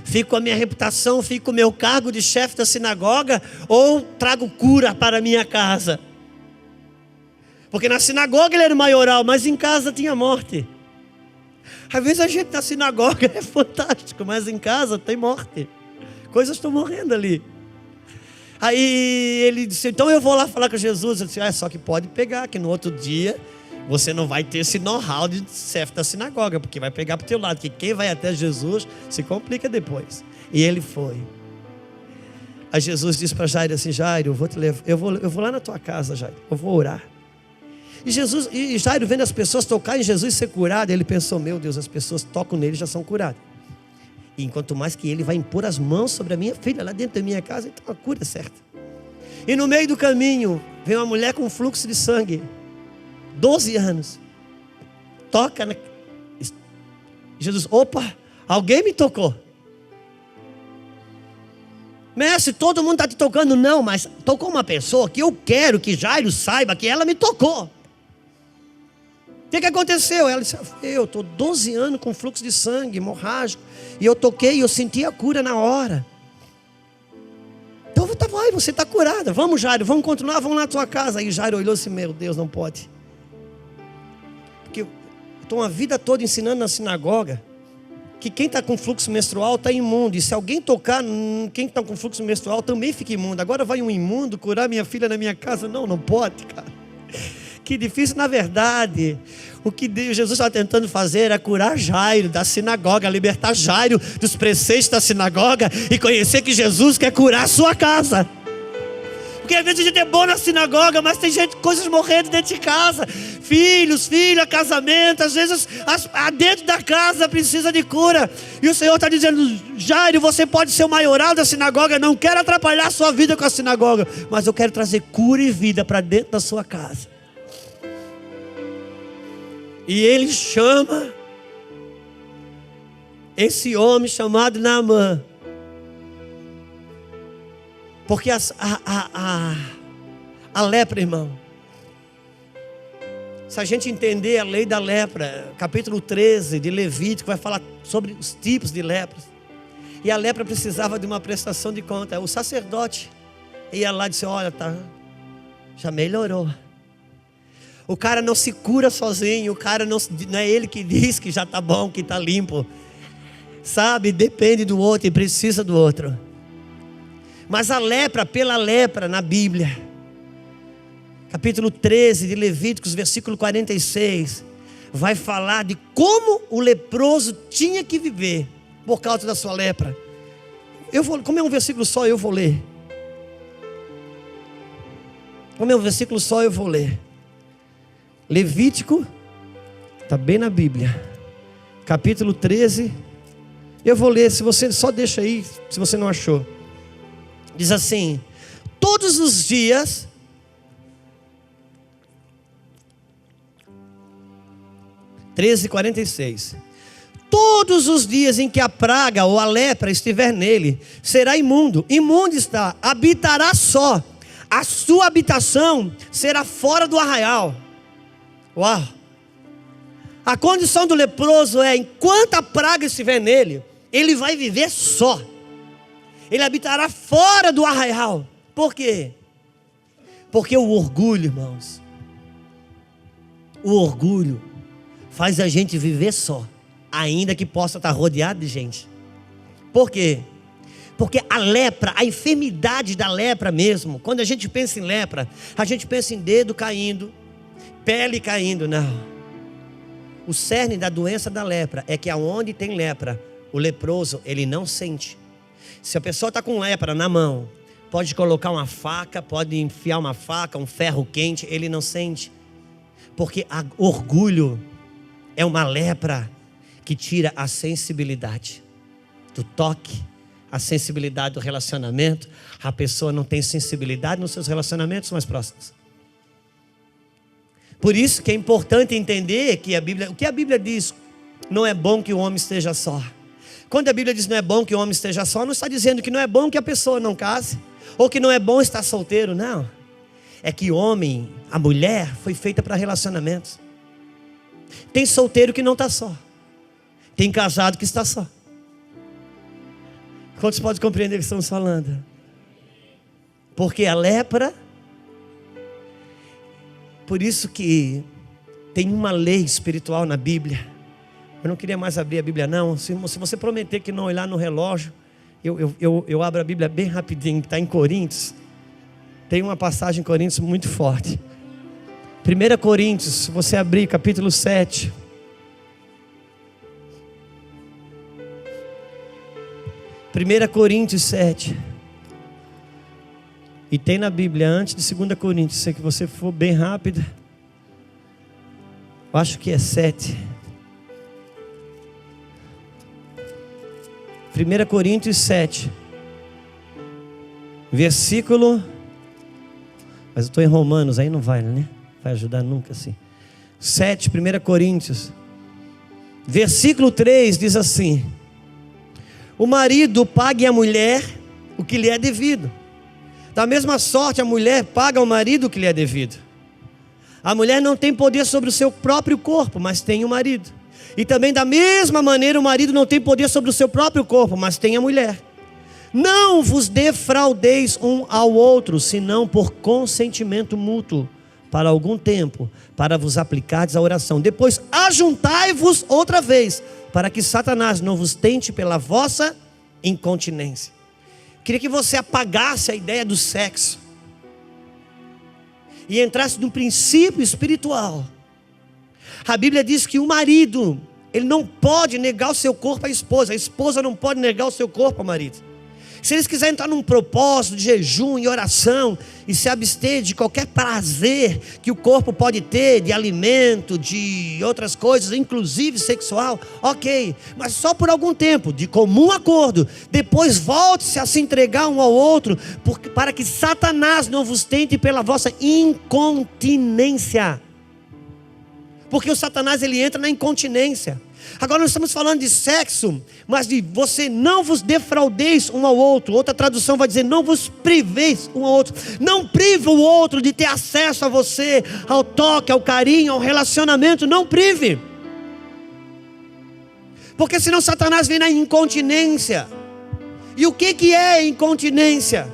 fico com a minha reputação, fico com o meu cargo de chefe da sinagoga, ou trago cura para a minha casa. Porque na sinagoga ele era o maioral, mas em casa tinha morte. Às vezes a gente na sinagoga é fantástico, mas em casa tem morte. Coisas estão morrendo ali. Aí ele disse, então eu vou lá falar com Jesus. Eu disse, só que pode pegar, que no outro dia você não vai ter esse know-how de chefe da sinagoga, porque vai pegar para o teu lado, que quem vai até Jesus se complica depois. E ele foi. Aí Jesus disse para Jairo assim, Jairo, eu vou te levar, eu vou lá na tua casa, Jairo, eu vou orar. E Jairo vendo as pessoas tocar em Jesus e ser curado, ele pensou, meu Deus, as pessoas tocam nele e já são curadas. E enquanto mais que ele vai impor as mãos sobre a minha filha lá dentro da minha casa, então a cura é certa. E no meio do caminho, vem uma mulher com fluxo de sangue, 12 anos, toca Jesus, opa, alguém me tocou. Mestre, todo mundo está te tocando. Não, mas tocou uma pessoa que eu quero que Jairo saiba que ela me tocou. O que aconteceu? Ela disse, eu estou 12 anos com fluxo de sangue hemorrágico, e eu toquei e eu senti a cura na hora. Então vai, você está curada. Vamos, Jairo, vamos continuar, vamos lá na tua casa. Aí Jairo olhou assim, meu Deus, não pode. Porque eu estou uma vida toda ensinando na sinagoga que quem está com fluxo menstrual está imundo. E se alguém tocar quem está com fluxo menstrual também fica imundo. Agora vai um imundo curar minha filha na minha casa? Não pode, cara. Que difícil. Na verdade, o que Jesus estava tentando fazer era curar Jairo da sinagoga, libertar Jairo dos preceitos da sinagoga e conhecer que Jesus quer curar a sua casa. Porque às vezes a gente é bom na sinagoga, mas tem coisas morrendo dentro de casa. Filhos, filha, casamento. Às vezes dentro da casa precisa de cura. E o Senhor está dizendo, Jairo, você pode ser o maioral da sinagoga. Não quero atrapalhar a sua vida com a sinagoga, mas eu quero trazer cura e vida para dentro da sua casa. E ele chama esse homem chamado Naamã. Porque a lepra, irmão, se a gente entender a lei da lepra, capítulo 13 de Levítico, vai falar sobre os tipos de lepras. E a lepra precisava de uma prestação de conta. O sacerdote ia lá e disse, olha, tá, já melhorou. O cara não se cura sozinho, o cara não é ele que diz que já está bom, que está limpo. Sabe, depende do outro e precisa do outro. Mas a lepra, pela lepra na Bíblia, capítulo 13 de Levíticos, versículo 46, vai falar de como o leproso tinha que viver por causa da sua lepra. Como é um versículo só, eu vou ler. Como é um versículo só, eu vou ler. Levítico, está bem na Bíblia, capítulo 13, eu vou ler, se você só deixa aí, se você não achou. Diz assim, todos os dias, todos os dias em que a praga ou a lepra estiver nele, será imundo, imundo está, habitará só, a sua habitação será fora do arraial. Uau! A condição do leproso é, enquanto a praga estiver nele, ele vai viver só. Ele habitará fora do arraial. Por quê? Porque o orgulho, irmãos, o orgulho faz a gente viver só, ainda que possa estar rodeado de gente. Por quê? Porque a lepra, a enfermidade da lepra mesmo, quando a gente pensa em lepra, a gente pensa em dedo caindo, pele caindo. Não. O cerne da doença da lepra é que aonde tem lepra, o leproso, ele não sente. Se a pessoa está com lepra na mão, pode colocar uma faca, pode enfiar uma faca, um ferro quente, ele não sente. Porque orgulho é uma lepra que tira a sensibilidade do toque, a sensibilidade do relacionamento. A pessoa não tem sensibilidade nos seus relacionamentos mais próximos. Por isso que é importante entender que o que a Bíblia diz, não é bom que o homem esteja só. Quando a Bíblia diz não é bom que o homem esteja só, não está dizendo que não é bom que a pessoa não case, ou que não é bom estar solteiro, não. É que o homem, a mulher, foi feita para relacionamentos. Tem solteiro que não está só, tem casado que está só. Quantos podem compreender o que estamos falando? Porque a lepra, por isso que tem uma lei espiritual na Bíblia. Eu não queria mais abrir a Bíblia não. Se você prometer que não olhar no relógio, eu abro a Bíblia bem rapidinho, que está em Coríntios. Tem uma passagem em Coríntios muito forte. 1 Coríntios, se você abrir capítulo 7. Primeira Coríntios 7. E tem na Bíblia antes de 2 Coríntios. Se você for bem rápido, eu acho que é 7. 1 Coríntios 7, versículo, mas eu estou em Romanos, aí não vai, né? Vai ajudar nunca assim. 7, 1 Coríntios, Versículo 3 diz assim: o marido pague à mulher o que lhe é devido. Da mesma sorte, a mulher paga ao marido o que lhe é devido. A mulher não tem poder sobre o seu próprio corpo, mas tem o marido. E também da mesma maneira, o marido não tem poder sobre o seu próprio corpo, mas tem a mulher. Não vos defraudeis um ao outro, senão por consentimento mútuo, para algum tempo, para vos aplicardes à oração. Depois ajuntai-vos outra vez, para que Satanás não vos tente pela vossa incontinência. Queria que você apagasse a ideia do sexo e entrasse num princípio espiritual. A Bíblia diz que o marido, ele não pode negar o seu corpo à esposa. A esposa não pode negar o seu corpo ao marido. Se eles quiserem entrar num propósito de jejum e oração e se abster de qualquer prazer que o corpo pode ter, de alimento, de outras coisas, inclusive sexual, ok, mas só por algum tempo, de comum acordo. Depois volte-se a se entregar um ao outro, para que Satanás não vos tente pela vossa incontinência. Porque o Satanás, ele entra na incontinência. Agora nós estamos falando de sexo, mas de você não vos defraudeis um ao outro. Outra tradução vai dizer: não vos priveis um ao outro. Não prive o outro de ter acesso a você, ao toque, ao carinho, ao relacionamento. Não prive. Porque senão Satanás vem na incontinência. E o que é incontinência?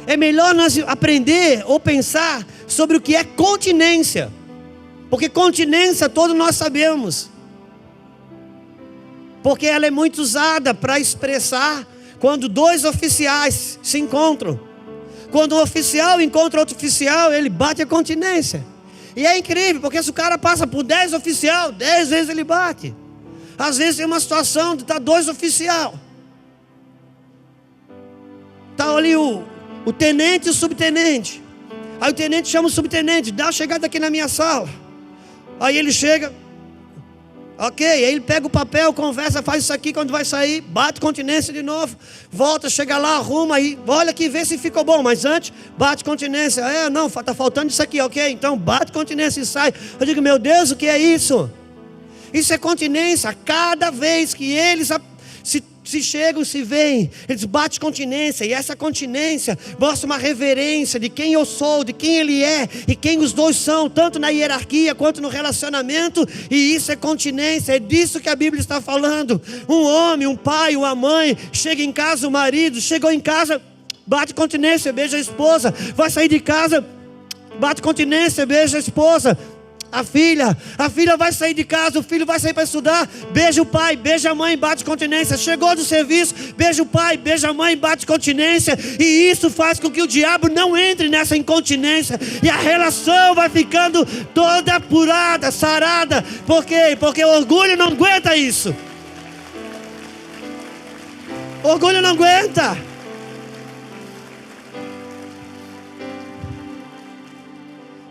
É melhor nós aprender ou pensar sobre o que é continência. Porque continência todos nós sabemos. Porque ela é muito usada para expressar quando dois oficiais se encontram. Quando um oficial encontra outro oficial, ele bate a continência. E é incrível, porque se o cara passa por 10 oficiais, 10 vezes ele bate. Às vezes tem uma situação de estar 2 oficiais. Está ali o tenente e o subtenente. Aí o tenente chama o subtenente: dá uma chegada aqui na minha sala. Aí ele chega, ok, aí ele pega o papel, conversa, faz isso aqui, quando vai sair, bate continência de novo, volta, chega lá, arruma aí, olha aqui, vê se ficou bom, mas antes, bate continência. Não, está faltando isso aqui, ok, então bate continência e sai. Eu digo: meu Deus, o que é isso? Isso é continência. Cada vez que eles se chegam, se veem, eles batem continência. E essa continência mostra uma reverência de quem eu sou, de quem ele é e quem os dois são, tanto na hierarquia quanto no relacionamento. E isso é continência. É disso que a Bíblia está falando. Um homem, um pai, uma mãe, chega em casa, o marido chegou em casa, bate continência, beija a esposa. Vai sair de casa, bate continência, beija a esposa. A filha vai sair de casa, o filho vai sair para estudar, beija o pai, beija a mãe, bate continência. Chegou do serviço, beija o pai, beija a mãe, bate continência. E isso faz com que o diabo não entre nessa incontinência. E a relação vai ficando toda apurada, sarada. Por quê? Porque o orgulho não aguenta isso. O orgulho não aguenta.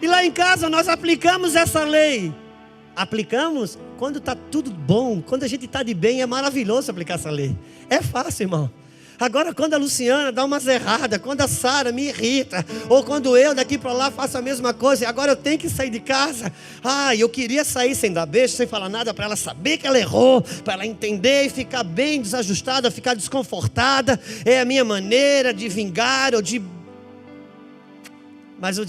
E lá em casa nós aplicamos essa lei. Aplicamos quando está tudo bom. Quando a gente está de bem, é maravilhoso aplicar essa lei. É fácil, irmão. Agora quando a Luciana dá umas erradas, quando a Sara me irrita, ou quando eu daqui para lá faço a mesma coisa, e agora eu tenho que sair de casa. Eu queria sair sem dar beijo, sem falar nada, para ela saber que ela errou, para ela entender e ficar bem desajustada, ficar desconfortada. É a minha maneira de vingar ou de... Mas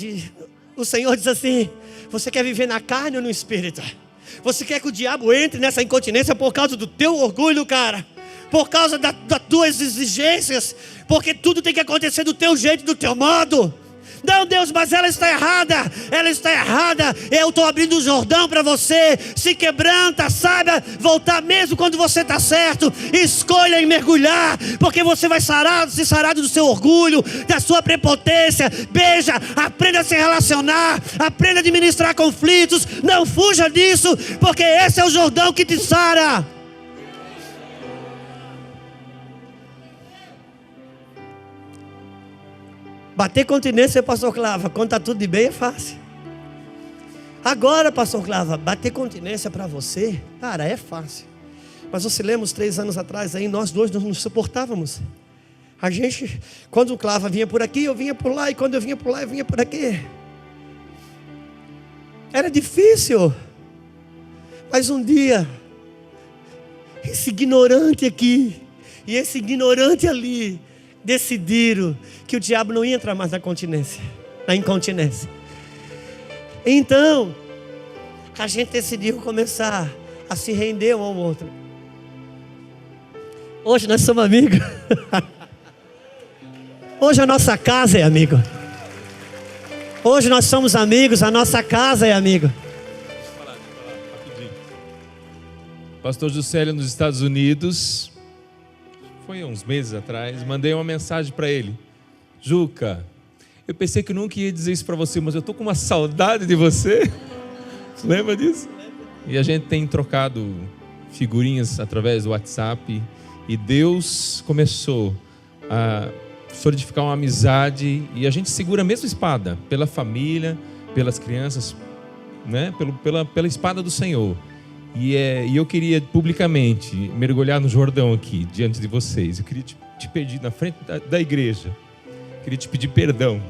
o Senhor diz assim: você quer viver na carne ou no espírito? Você quer que o diabo entre nessa incontinência por causa do teu orgulho, cara? Por causa das tuas exigências? Porque tudo tem que acontecer do teu jeito, do teu modo. Não, Deus, mas ela está errada. Ela está errada. Eu estou abrindo o Jordão para você. Se quebranta, saiba voltar mesmo quando você está certo. Escolha em mergulhar, porque você vai ser sarado do seu orgulho, da sua prepotência. Beija, aprenda a se relacionar, aprenda a administrar conflitos. Não fuja disso, porque esse é o Jordão que te sara. Bater continência, pastor Clava, quando está tudo de bem é fácil. Agora, pastor Clava, bater continência para você, cara, é fácil. Mas você lembra uns 3 anos atrás aí, nós dois não nos suportávamos. A gente, quando o Clava vinha por aqui, eu vinha por lá. E quando eu vinha por lá, eu vinha por aqui. Era difícil. Mas um dia, esse ignorante aqui e esse ignorante ali decidiram que o diabo não ia entrar mais na incontinência. Então, a gente decidiu começar a se render um ao outro. Hoje nós somos amigos. Hoje a nossa casa é amigo. Hoje nós somos amigos, a nossa casa é amigo. Pastor Juscelio nos Estados Unidos, foi uns meses atrás, mandei uma mensagem para ele. Juca, eu pensei que nunca ia dizer isso para você, mas eu estou com uma saudade de você. Você lembra disso? E a gente tem trocado figurinhas através do WhatsApp. E Deus começou a solidificar uma amizade. E a gente segura a mesma espada, pela família, pelas crianças, né? Pela espada do Senhor. E eu queria publicamente mergulhar no Jordão aqui, diante de vocês. Eu queria te pedir na frente da igreja. Queria te pedir perdão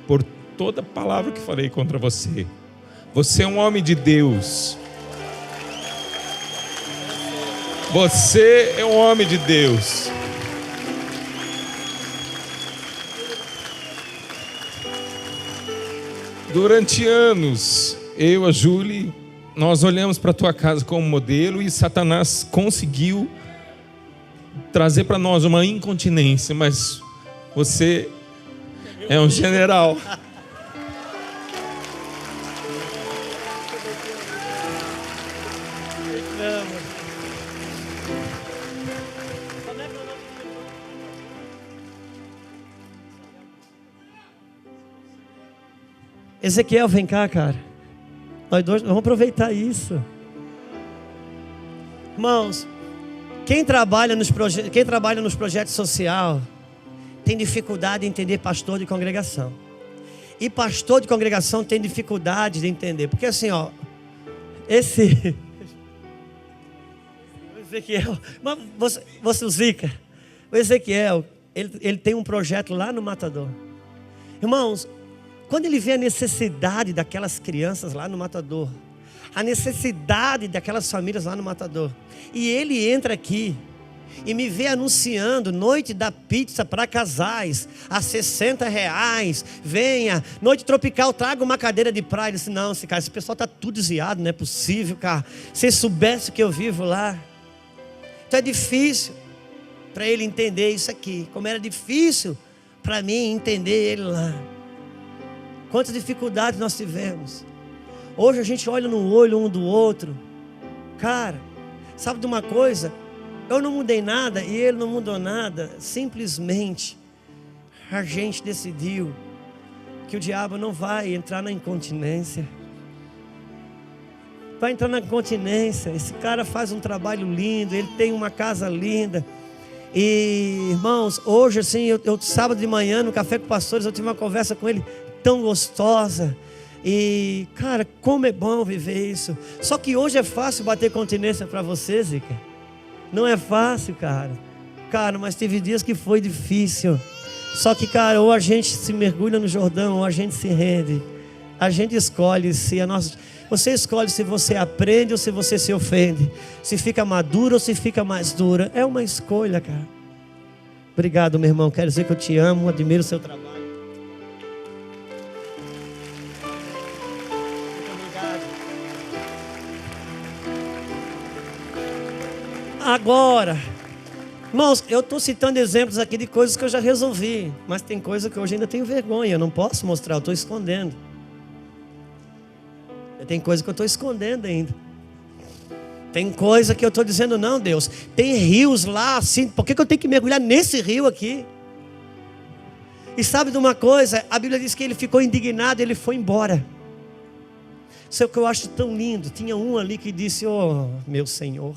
por toda palavra que falei contra você. Você é um homem de Deus. Você é um homem de Deus. Durante anos, a Júlia, nós olhamos para a tua casa como modelo e Satanás conseguiu trazer para nós uma incontinência, mas você é um general. Ezequiel, vem cá, cara. Nós dois vamos aproveitar isso. Irmãos, quem trabalha nos projetos sociais tem dificuldade em entender pastor de congregação. E pastor de congregação tem dificuldade de entender. Porque assim, ó, o Ezequiel, você Zica, o Ezequiel, ele tem um projeto lá no Matador. Irmãos, quando ele vê a necessidade daquelas crianças lá no Matador, a necessidade daquelas famílias lá no Matador, e ele entra aqui e me vê anunciando noite da pizza para casais a R$60, venha, noite tropical, traga uma cadeira de praia. Ele disse, não, esse pessoal está tudo desviado, não é possível, cara. Se soubesse que eu vivo lá. Então é difícil para ele entender isso aqui, como era difícil para mim entender ele lá. Quantas dificuldades nós tivemos. Hoje a gente olha no olho um do outro. Cara, sabe de uma coisa? Eu não mudei nada e ele não mudou nada. Simplesmente a gente decidiu que o diabo não vai entrar na incontinência. Vai entrar na incontinência. Esse cara faz um trabalho lindo, ele tem uma casa linda. E irmãos, hoje assim, eu sábado de manhã no Café com Pastores, eu tive uma conversa com ele tão gostosa. E cara, como é bom viver isso. Só que hoje é fácil bater continência para você, Zica. Não é fácil, cara, mas teve dias que foi difícil. Só que, cara, ou a gente se mergulha no Jordão, ou a gente se rende. A gente escolhe se a nossa... Você escolhe se você aprende ou se você se ofende, se fica maduro ou se fica mais dura. É uma escolha, cara. Obrigado, meu irmão, quero dizer que eu te amo, admiro o seu trabalho. Agora, irmãos, eu estou citando exemplos aqui de coisas que eu já resolvi, mas tem coisa que hoje ainda tenho vergonha, eu não posso mostrar, eu estou escondendo. Tem coisa que eu estou escondendo ainda. Tem coisa que eu estou dizendo, não, Deus, tem rios lá assim, por que eu tenho que mergulhar nesse rio aqui? E sabe de uma coisa, a Bíblia diz que ele ficou indignado, ele foi embora. Isso é o que eu acho tão lindo. Tinha um ali que disse, oh, meu Senhor,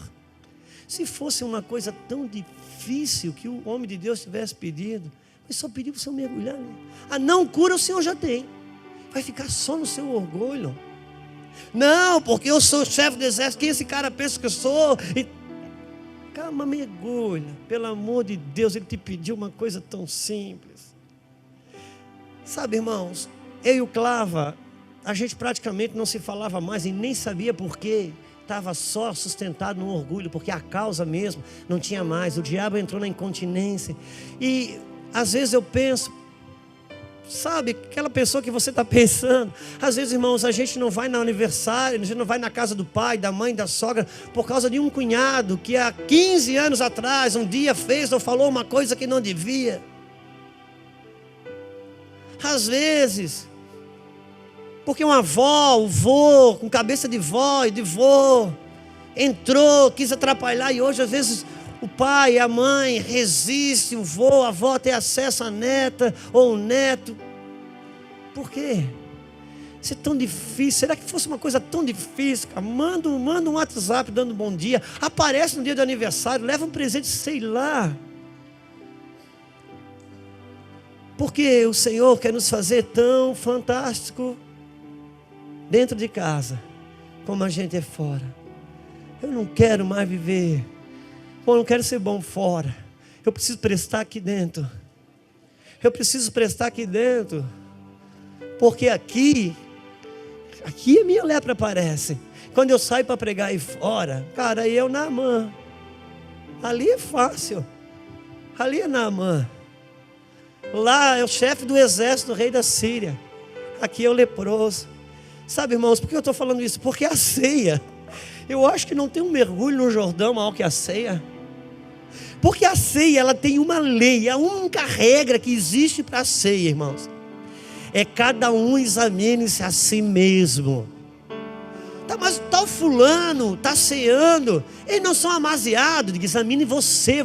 se fosse uma coisa tão difícil que o homem de Deus tivesse pedido, mas só pediu para o Senhor mergulhar. A não cura o Senhor já tem. Vai ficar só no seu orgulho. Não, porque eu sou o chefe do exército. Quem esse cara pensa que eu sou? Calma, mergulha. Pelo amor de Deus, ele te pediu uma coisa tão simples. Sabe, irmãos, eu e o Clava, a gente praticamente não se falava mais e nem sabia por quê. estava só sustentado no orgulho, porque a causa mesmo não tinha mais. O diabo entrou na incontinência. E às vezes eu penso, sabe, aquela pessoa que você está pensando. Às vezes, irmãos, a gente não vai no aniversário, a gente não vai na casa do pai, da mãe, da sogra, por causa de um cunhado que há 15 anos atrás, um dia fez ou falou uma coisa que não devia. Às vezes, porque uma avó, o vô, com cabeça de vó e de vô, entrou, quis atrapalhar, e hoje às vezes o pai, a mãe resiste, o vô, a avó ter acesso à neta ou o neto. Por quê? Isso é tão difícil. Será que fosse uma coisa tão difícil? Cara? Manda um WhatsApp dando bom dia, aparece no dia do aniversário, leva um presente, sei lá. Porque o Senhor quer nos fazer tão fantástico dentro de casa, como a gente é fora. Eu não quero mais viver. Eu não quero ser bom fora. Eu preciso prestar aqui dentro. Eu preciso prestar aqui dentro. Porque aqui a minha lepra aparece. Quando eu saio para pregar aí fora, cara, aí eu Naamã. Ali é fácil. Ali é Naamã. Lá é o chefe do exército, o rei da Síria. Aqui é o leproso. Sabe, irmãos, por que eu estou falando isso? Porque a ceia, eu acho que não tem um mergulho no Jordão maior que a ceia. Porque a ceia, ela tem uma lei, a única regra que existe para a ceia, irmãos, é cada um examine-se a si mesmo. Tá, mas o tal fulano está ceando, eles não são amaziados. Examine você,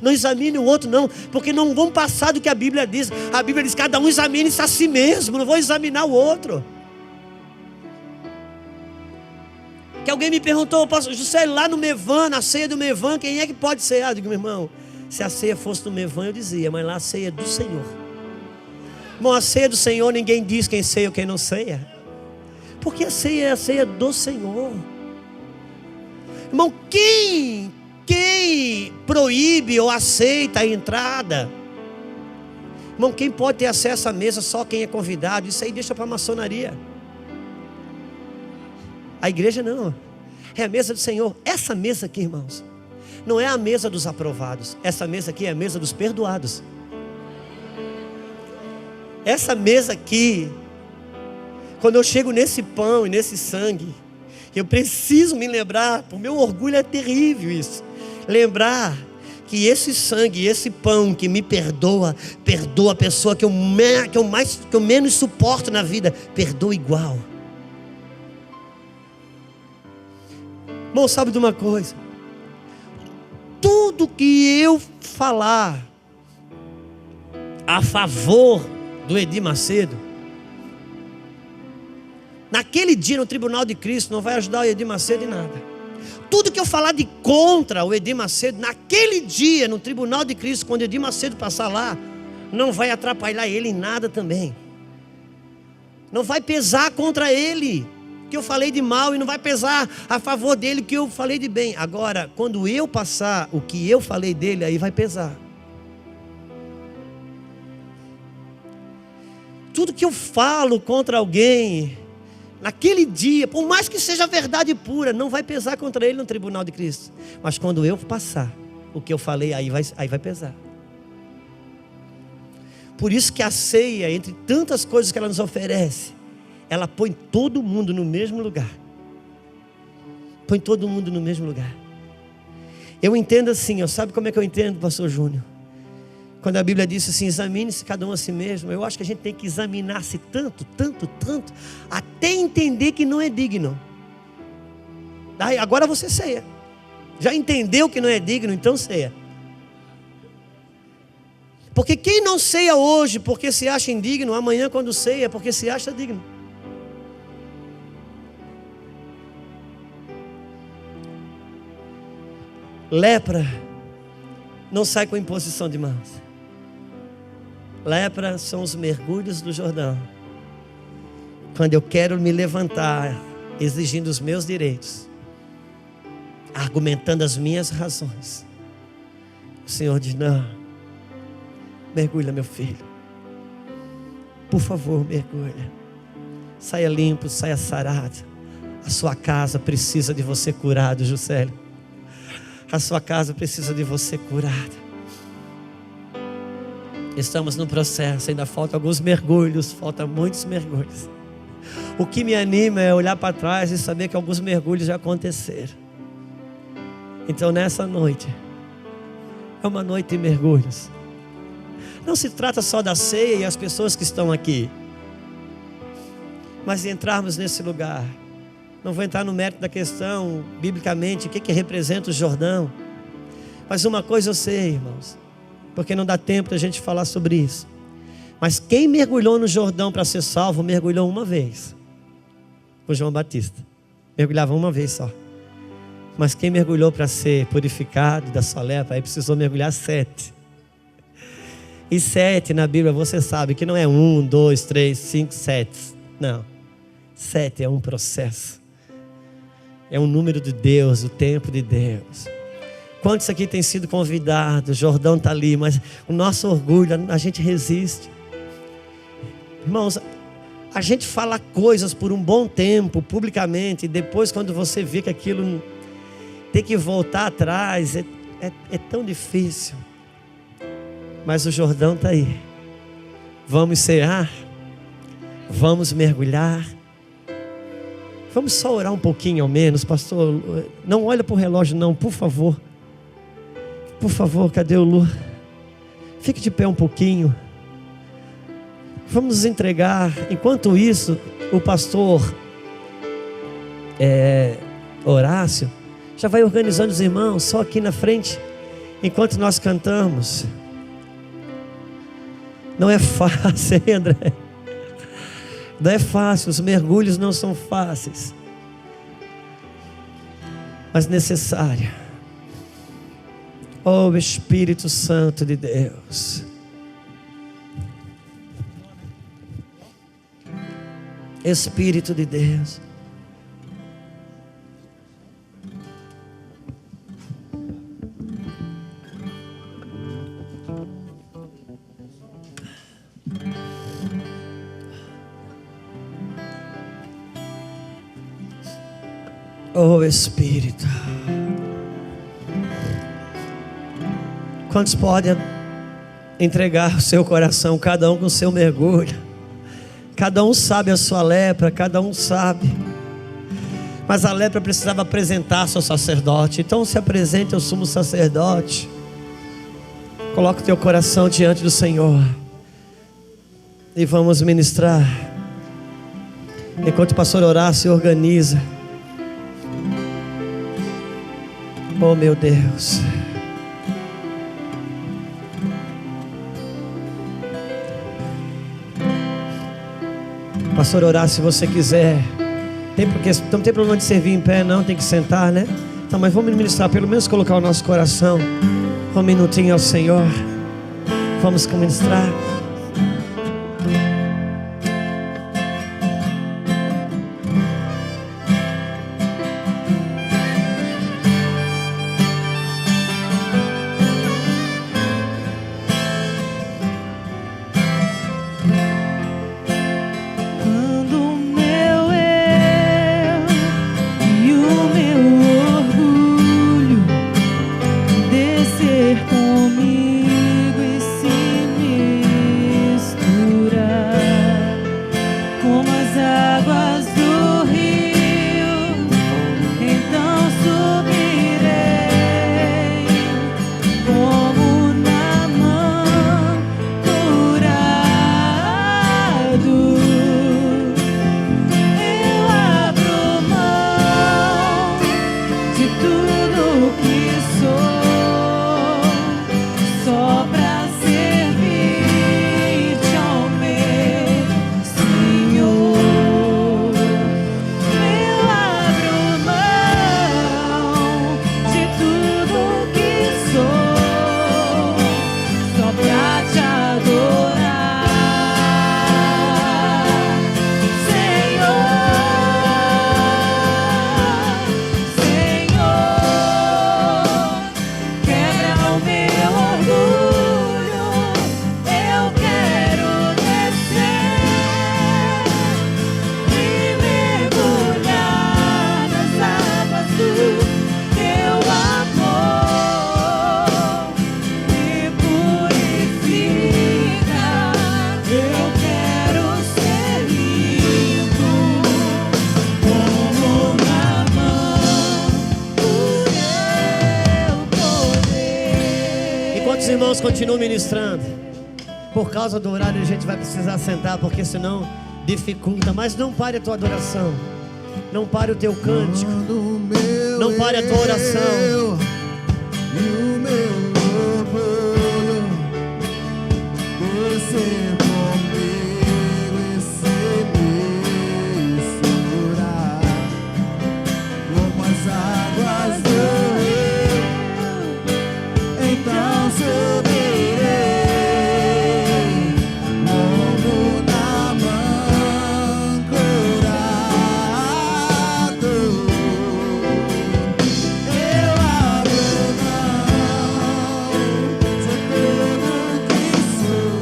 não examine o outro não, porque não vão passar do que a Bíblia diz. A Bíblia diz, cada um examine-se a si mesmo, não vou examinar o outro. Que alguém me perguntou, pastor José, lá no Mevan, na ceia do Mevan, quem é que pode cear? Eu digo, meu irmão, se a ceia fosse do Mevan eu dizia, mas lá a ceia é do Senhor. Bom, a ceia do Senhor, ninguém diz quem ceia ou quem não ceia, porque a ceia é a ceia do Senhor. Irmão, quem proíbe ou aceita a entrada? Irmão, quem pode ter acesso à mesa? Só quem é convidado. Isso aí deixa para a maçonaria. A igreja não, é a mesa do Senhor. Essa mesa aqui, irmãos, não é a mesa dos aprovados. Essa mesa aqui é a mesa dos perdoados. Essa mesa aqui, quando eu chego nesse pão e nesse sangue, eu preciso me lembrar, o meu orgulho é terrível isso, lembrar que esse sangue, esse pão que me perdoa a pessoa que eu menos suporto na vida, perdoa igual. Irmão, sabe de uma coisa? Tudo que eu falar a favor do Edir Macedo, naquele dia no tribunal de Cristo, não vai ajudar o Edir Macedo em nada. Tudo que eu falar de contra o Edir Macedo, naquele dia no tribunal de Cristo, quando o Edir Macedo passar lá, não vai atrapalhar ele em nada também. Não vai pesar contra ele que eu falei de mal, e não vai pesar a favor dele que eu falei de bem. Agora, quando eu passar o que eu falei dele, aí vai pesar. Tudo que eu falo contra alguém, naquele dia, por mais que seja verdade pura, não vai pesar contra ele no tribunal de Cristo. Mas quando eu passar o que eu falei, aí vai pesar. Por isso que a ceia, entre tantas coisas que ela nos oferece, ela põe todo mundo no mesmo lugar. Põe todo mundo no mesmo lugar. Eu entendo assim, sabe como é que eu entendo, pastor Júnior? Quando a Bíblia diz assim, examine-se cada um a si mesmo. Eu acho que a gente tem que examinar-se tanto, até entender que não é digno. Daí, agora você ceia. Já entendeu que não é digno, então ceia. Porque quem não ceia hoje porque se acha indigno, amanhã quando ceia porque se acha digno. Lepra não sai com imposição de mãos. Lepra são os mergulhos do Jordão. Quando eu quero me levantar, exigindo os meus direitos, argumentando as minhas razões, o Senhor diz, não, mergulha meu filho, por favor mergulha, saia limpo, saia sarado, A sua casa precisa de você curado, Juscelio. A sua casa precisa de você curado. Estamos no processo, ainda faltam alguns mergulhos, faltam muitos mergulhos. O que me anima é olhar para trás e saber que alguns mergulhos já aconteceram. Então nessa noite, é uma noite de mergulhos. Não se trata só da ceia e as pessoas que estão aqui, mas de entrarmos nesse lugar. Não vou entrar no mérito da questão, biblicamente, o que representa o Jordão. Mas uma coisa eu sei, irmãos, porque não dá tempo da gente falar sobre isso. Mas quem mergulhou no Jordão para ser salvo, mergulhou uma vez. O João Batista mergulhava uma vez só. Mas quem mergulhou para ser purificado da sua lepra, aí precisou mergulhar 7. E 7 na Bíblia, você sabe que não é 1, 2, 3, 5, 7. Não. 7 é um processo. É um número de Deus, o tempo de Deus. Quantos aqui têm sido convidados? O Jordão está ali, mas o nosso orgulho, a gente resiste. Irmãos, a gente fala coisas por um bom tempo, publicamente, e depois quando você vê que aquilo tem que voltar atrás, é tão difícil. Mas o Jordão está aí. Vamos cear, vamos mergulhar. Vamos só orar um pouquinho ao menos, pastor. Não olha para o relógio não, por favor. Por favor, cadê o Lu? Fique de pé um pouquinho. Vamos nos entregar. Enquanto isso, o pastor Horácio já vai organizando os irmãos, só aqui na frente, enquanto nós cantamos. Não é fácil, hein, André? Não é fácil, os mergulhos não são fáceis, mas necessário. Oh, Espírito Santo de Deus. Espírito de Deus. Oh Espírito. Quantos podem entregar o seu coração, cada um com o seu mergulho? Cada um sabe a sua lepra, cada um sabe. Mas a lepra precisava apresentar-se ao sacerdote. Então se apresente ao sumo sacerdote. Coloque o teu coração diante do Senhor. E vamos ministrar. Enquanto o pastor Horácio se organiza. Oh meu Deus. Pastor Horácio, se você quiser, não tem problema de servir em pé não, tem que sentar, né? Então, mas vamos ministrar, pelo menos colocar o nosso coração um minutinho ao Senhor. Vamos ministrar. Comigo e se me continua ministrando. Por causa do horário a gente vai precisar sentar, porque senão dificulta. Mas não pare a tua adoração, não pare o teu cântico, não pare a tua oração. E o meu orgulho descer comigo e se misturar como as águas do rio, então subirei como Naamã curado. Eu abro mão de tudo que sou,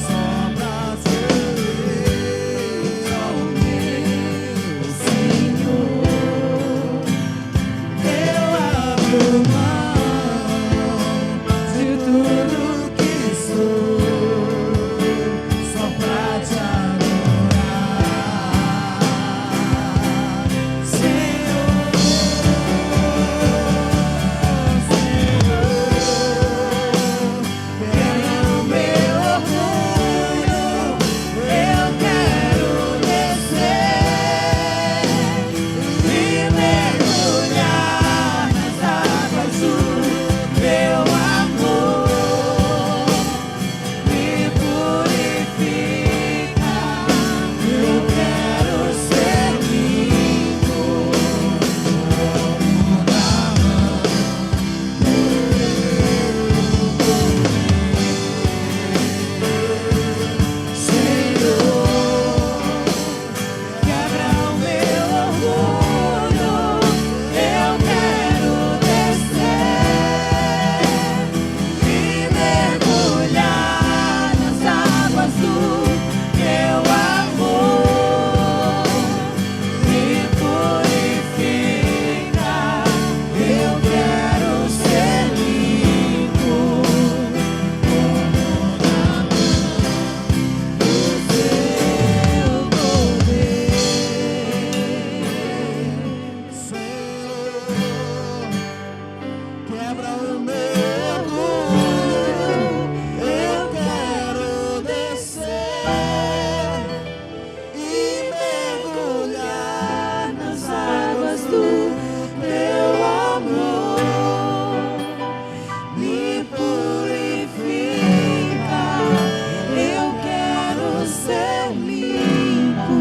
só pra servir ao meu Senhor. Eu abro mão de tudo que sou, só pra te adorar, Senhor. Quebra o meu orgulho, eu quero descer e mergulhar nas águas do meu amor. Me purifica, eu quero ser limpo como Naamã. Senhor, quebra o meu orgulho, eu quero descer e mergulhar nas águas do meu amor. Me purifica, eu quero ser limpo como Naamã do seu poder. Senhor, quebra o meu orgulho, eu quero descer e mergulhar nas águas do meu amor. Me purifica, eu quero ser limpo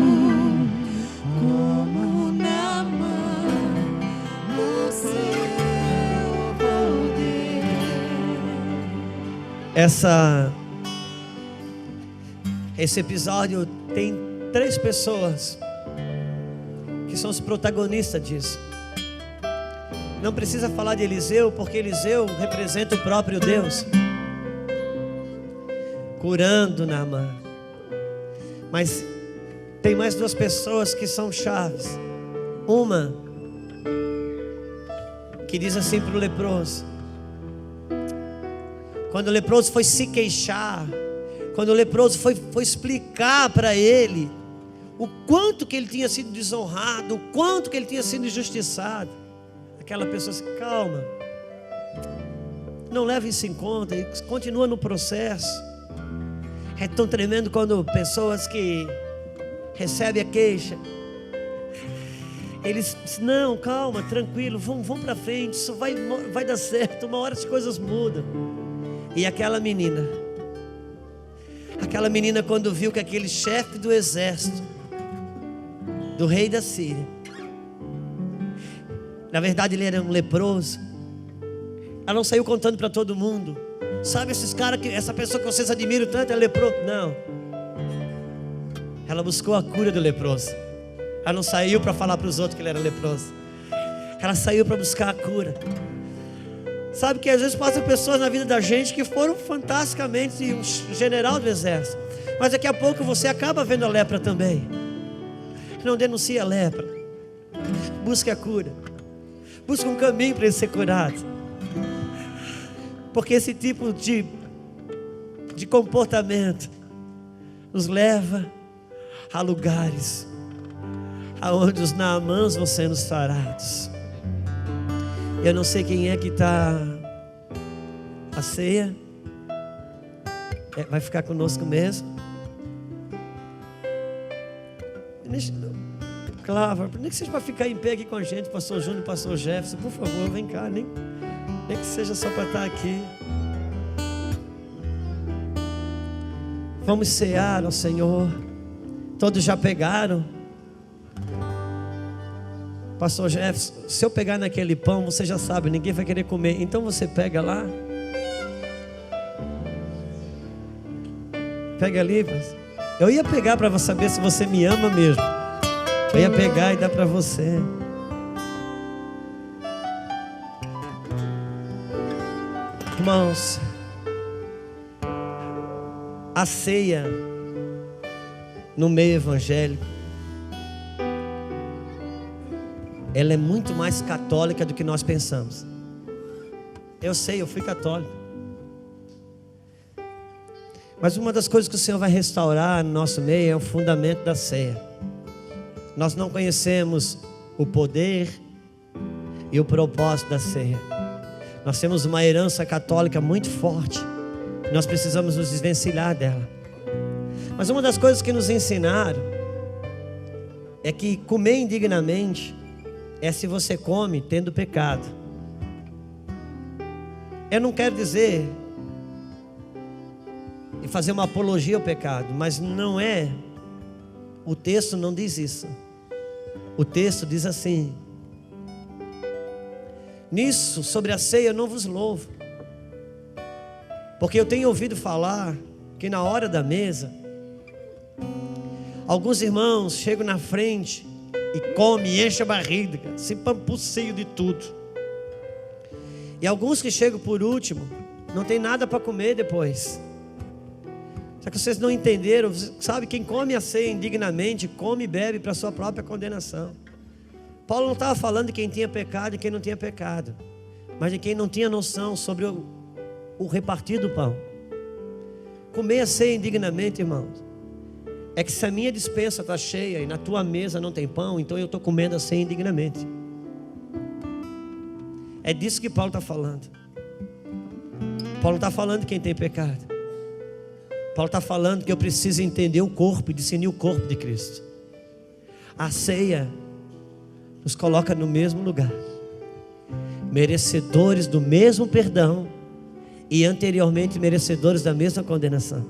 como Naamã no seu poder. Esse episódio tem 3 pessoas que são os protagonistas disso. Não precisa falar de Eliseu, porque Eliseu representa o próprio Deus, curando Naamã. Mas tem mais 2 pessoas que são chaves. Uma que diz assim para o leproso, quando o leproso foi se queixar, quando o leproso foi explicar para ele o quanto que ele tinha sido desonrado, o quanto que ele tinha sido injustiçado, aquela pessoa disse: calma, não leve isso em conta, e continua no processo. É tão tremendo quando pessoas que recebem a queixa, eles dizem: não, calma, tranquilo, vamos para frente, isso vai dar certo, uma hora as coisas mudam. E aquela menina quando viu que aquele chefe do exército do rei da Síria, na verdade ele era um leproso, ela não saiu contando para todo mundo: sabe esses caras, essa pessoa que vocês admiram tanto é leproso. Não, ela buscou a cura do leproso. Ela não saiu para falar para os outros que ele era leproso, ela saiu para buscar a cura. Sabe que às vezes passam pessoas na vida da gente que foram fantasticamente um general do exército, mas daqui a pouco você acaba vendo a lepra também. Não denuncie a lepra, busque a cura, busque um caminho para ele ser curado, porque esse tipo de comportamento nos leva a lugares aonde os Naamãs vão sendo sarados. Eu não sei quem é que está A ceia vai ficar conosco mesmo. Claro, nem que seja para ficar em pé aqui com a gente, pastor Júnior, pastor Jefferson, por favor, vem cá, nem que seja só para estar aqui. Vamos cear ao Senhor. Todos já pegaram? Pastor Jefferson, se eu pegar naquele pão, você já sabe, ninguém vai querer comer, então você pega lá. Pega ali. Eu ia pegar para saber se você me ama mesmo. Eu ia pegar e dar para você. Irmãos, a ceia no meio evangélico, ela é muito mais católica do que nós pensamos. Eu sei, eu fui católico. Mas uma das coisas que o Senhor vai restaurar no nosso meio é o fundamento da ceia. Nós não conhecemos o poder e o propósito da ceia. Nós temos uma herança católica muito forte. Nós precisamos nos desvencilhar dela. Mas uma das coisas que nos ensinaram é que comer indignamente é se você come tendo pecado. Eu não quero dizer e fazer uma apologia ao pecado, mas não é. O texto não diz isso. O texto diz assim: nisso, sobre a ceia, eu não vos louvo, porque eu tenho ouvido falar que na hora da mesa, alguns irmãos chegam na frente e comem, enchem a barriga, se pampuceiam de tudo. E alguns que chegam por último, não tem nada para comer depois. Só que vocês não entenderam, sabe, quem come a ceia indignamente, come e bebe para a sua própria condenação. Paulo não estava falando de quem tinha pecado e quem não tinha pecado, mas de quem não tinha noção sobre o repartir do pão. Comer a ceia indignamente, irmãos, é que se a minha despensa está cheia e na tua mesa não tem pão, então eu estou comendo a ceia indignamente. É disso que Paulo está falando. Paulo está falando de quem tem pecado. Paulo está falando que eu preciso entender o corpo e discernir o corpo de Cristo. A ceia nos coloca no mesmo lugar, merecedores do mesmo perdão e anteriormente merecedores da mesma condenação.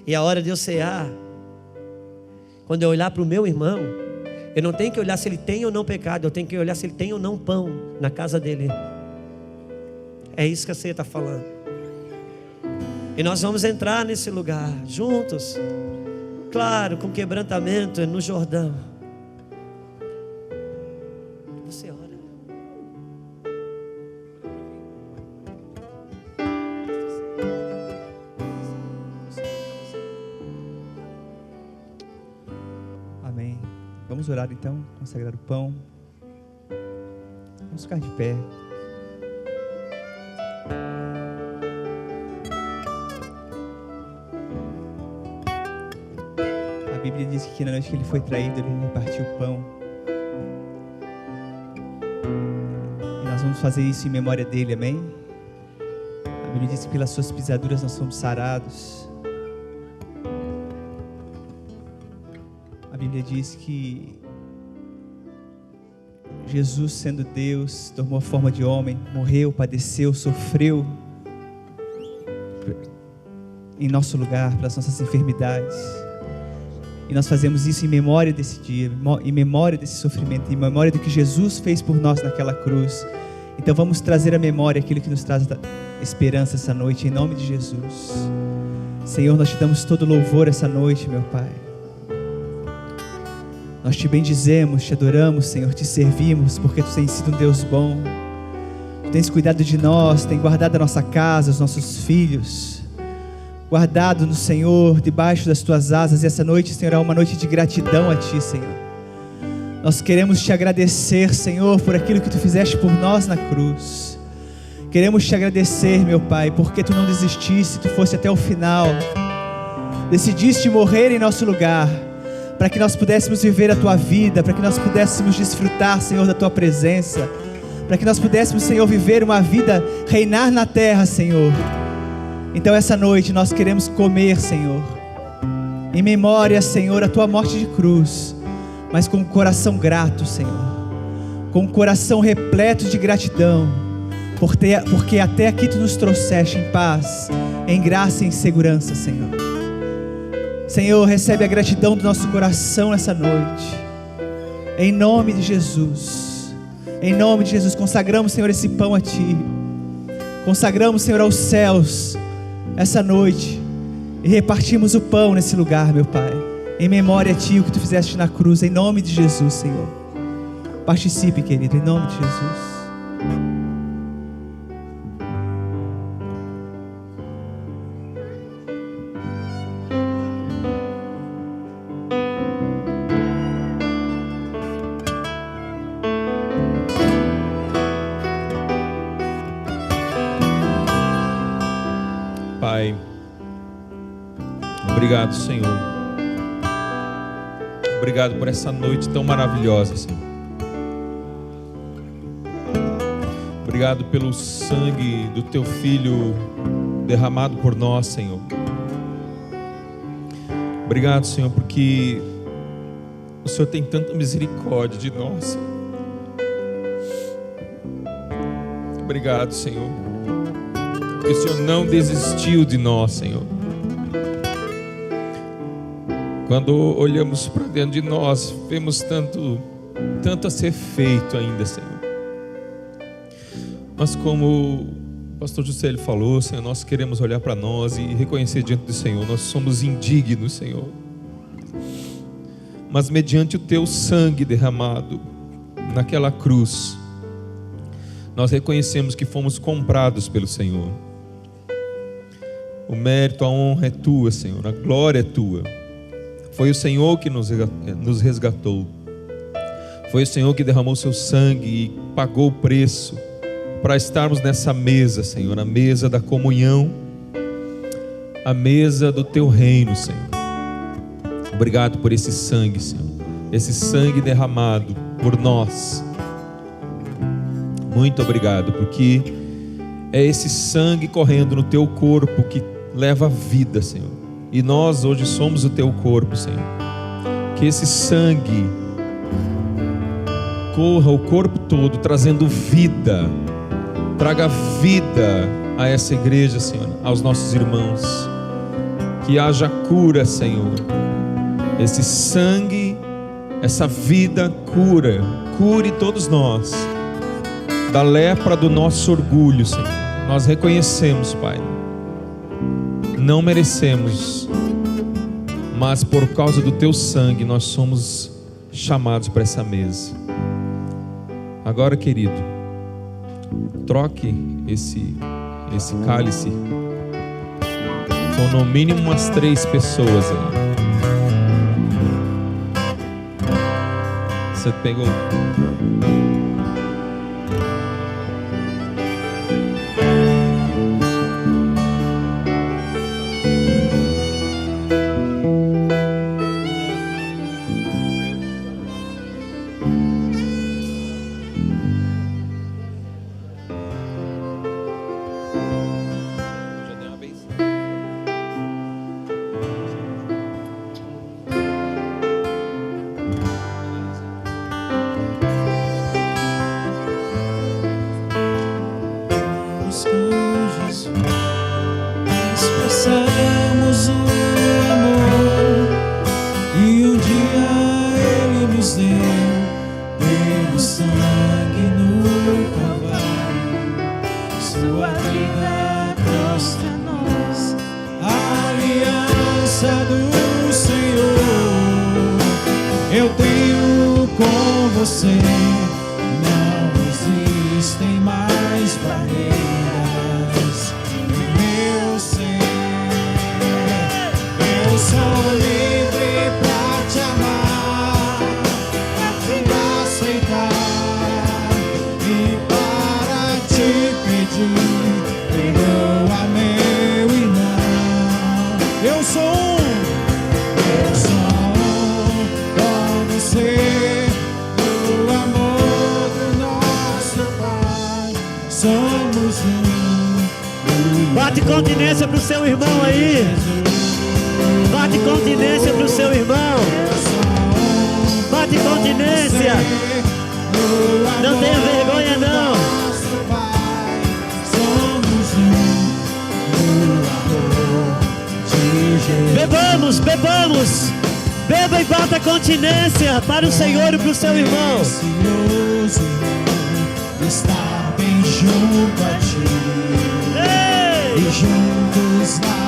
E a hora de eu cear, quando eu olhar para o meu irmão, eu não tenho que olhar se ele tem ou não pecado, eu tenho que olhar se ele tem ou não pão na casa dele. É isso que a ceia está falando. E nós vamos entrar nesse lugar juntos, claro, com quebrantamento no Jordão. Você ora. Amém. Vamos orar então, consagrar o pão. Vamos ficar de pé. A Bíblia diz que na noite que ele foi traído, ele repartiu o pão. E nós vamos fazer isso em memória dele, amém? A Bíblia diz que pelas suas pisaduras nós fomos sarados. A Bíblia diz que Jesus, sendo Deus, tomou a forma de homem, morreu, padeceu, sofreu em nosso lugar, pelas nossas enfermidades. E nós fazemos isso em memória desse dia, em memória desse sofrimento, em memória do que Jesus fez por nós naquela cruz. Então vamos trazer à memória aquilo que nos traz esperança essa noite, em nome de Jesus. Senhor, nós te damos todo louvor essa noite, meu Pai. Nós te bendizemos, te adoramos, Senhor, te servimos, porque Tu tens sido um Deus bom. Tu tens cuidado de nós, tens guardado a nossa casa, os nossos filhos, guardado no Senhor, debaixo das Tuas asas. E essa noite, Senhor, é uma noite de gratidão a Ti, Senhor. Nós queremos Te agradecer, Senhor, por aquilo que Tu fizeste por nós na cruz. Queremos Te agradecer, meu Pai, porque Tu não desististe, Tu foste até o final. Decidiste morrer em nosso lugar, para que nós pudéssemos viver a Tua vida, para que nós pudéssemos desfrutar, Senhor, da Tua presença, para que nós pudéssemos, Senhor, viver uma vida, reinar na terra, Senhor. Então essa noite nós queremos comer, Senhor, em memória, Senhor, a tua morte de cruz, mas com o coração grato, Senhor, com o coração repleto de gratidão, porque até aqui tu nos trouxeste em paz, em graça e em segurança, Senhor. Senhor, recebe a gratidão do nosso coração essa noite, em nome de Jesus. Em nome de Jesus, consagramos, Senhor, esse pão a Ti, consagramos, Senhor, aos céus essa noite, e repartimos o pão nesse lugar, meu Pai, em memória a Ti, o que Tu fizeste na cruz, em nome de Jesus, Senhor. Participe, querido, em nome de Jesus. Pai, obrigado, Senhor. Obrigado por essa noite tão maravilhosa, Senhor. Obrigado pelo sangue do Teu Filho derramado por nós, Senhor. Obrigado, Senhor, porque o Senhor tem tanta misericórdia de nós, Senhor. Obrigado, Senhor, porque o Senhor não desistiu de nós, Senhor. Quando olhamos para dentro de nós, vemos tanto a ser feito ainda, Senhor. Mas como o pastor Juscelio falou, Senhor, nós queremos olhar para nós e reconhecer diante do Senhor, nós somos indignos, Senhor. Mas mediante o Teu sangue derramado naquela cruz, nós reconhecemos que fomos comprados pelo Senhor. O mérito, a honra é Tua, Senhor, a glória é Tua. Foi o Senhor que nos resgatou. Foi o Senhor que derramou Seu sangue e pagou o preço para estarmos nessa mesa, Senhor, a mesa da comunhão, a mesa do Teu reino, Senhor. Obrigado por esse sangue, Senhor, esse sangue derramado por nós. Muito obrigado, porque é esse sangue correndo no Teu corpo que leva vida, Senhor. E nós hoje somos o Teu corpo, Senhor. Que esse sangue corra o corpo todo, trazendo vida. Traga vida a essa igreja, Senhor, aos nossos irmãos. Que haja cura, Senhor. Esse sangue, essa vida cure todos nós da lepra do nosso orgulho, Senhor. Nós reconhecemos, Pai, não merecemos, mas por causa do Teu sangue nós somos chamados para essa mesa. Agora, querido, troque esse cálice com no mínimo umas 3 pessoas aí. Você pegou? Expressamos o amor e um dia Ele nos deu sangue no Calvário. Sua vida trouxe a nós a aliança do Senhor. Eu tenho com você, não existem mais barreiras. Meu Senhor, Bate continência pro seu irmão aí. Bate continência pro seu irmão. Bate continência. Não tenha vergonha não. Bebamos, bebamos. Beba e bata continência para o Senhor e para o seu irmão. Estar bem junto a ti. Ei! E juntos na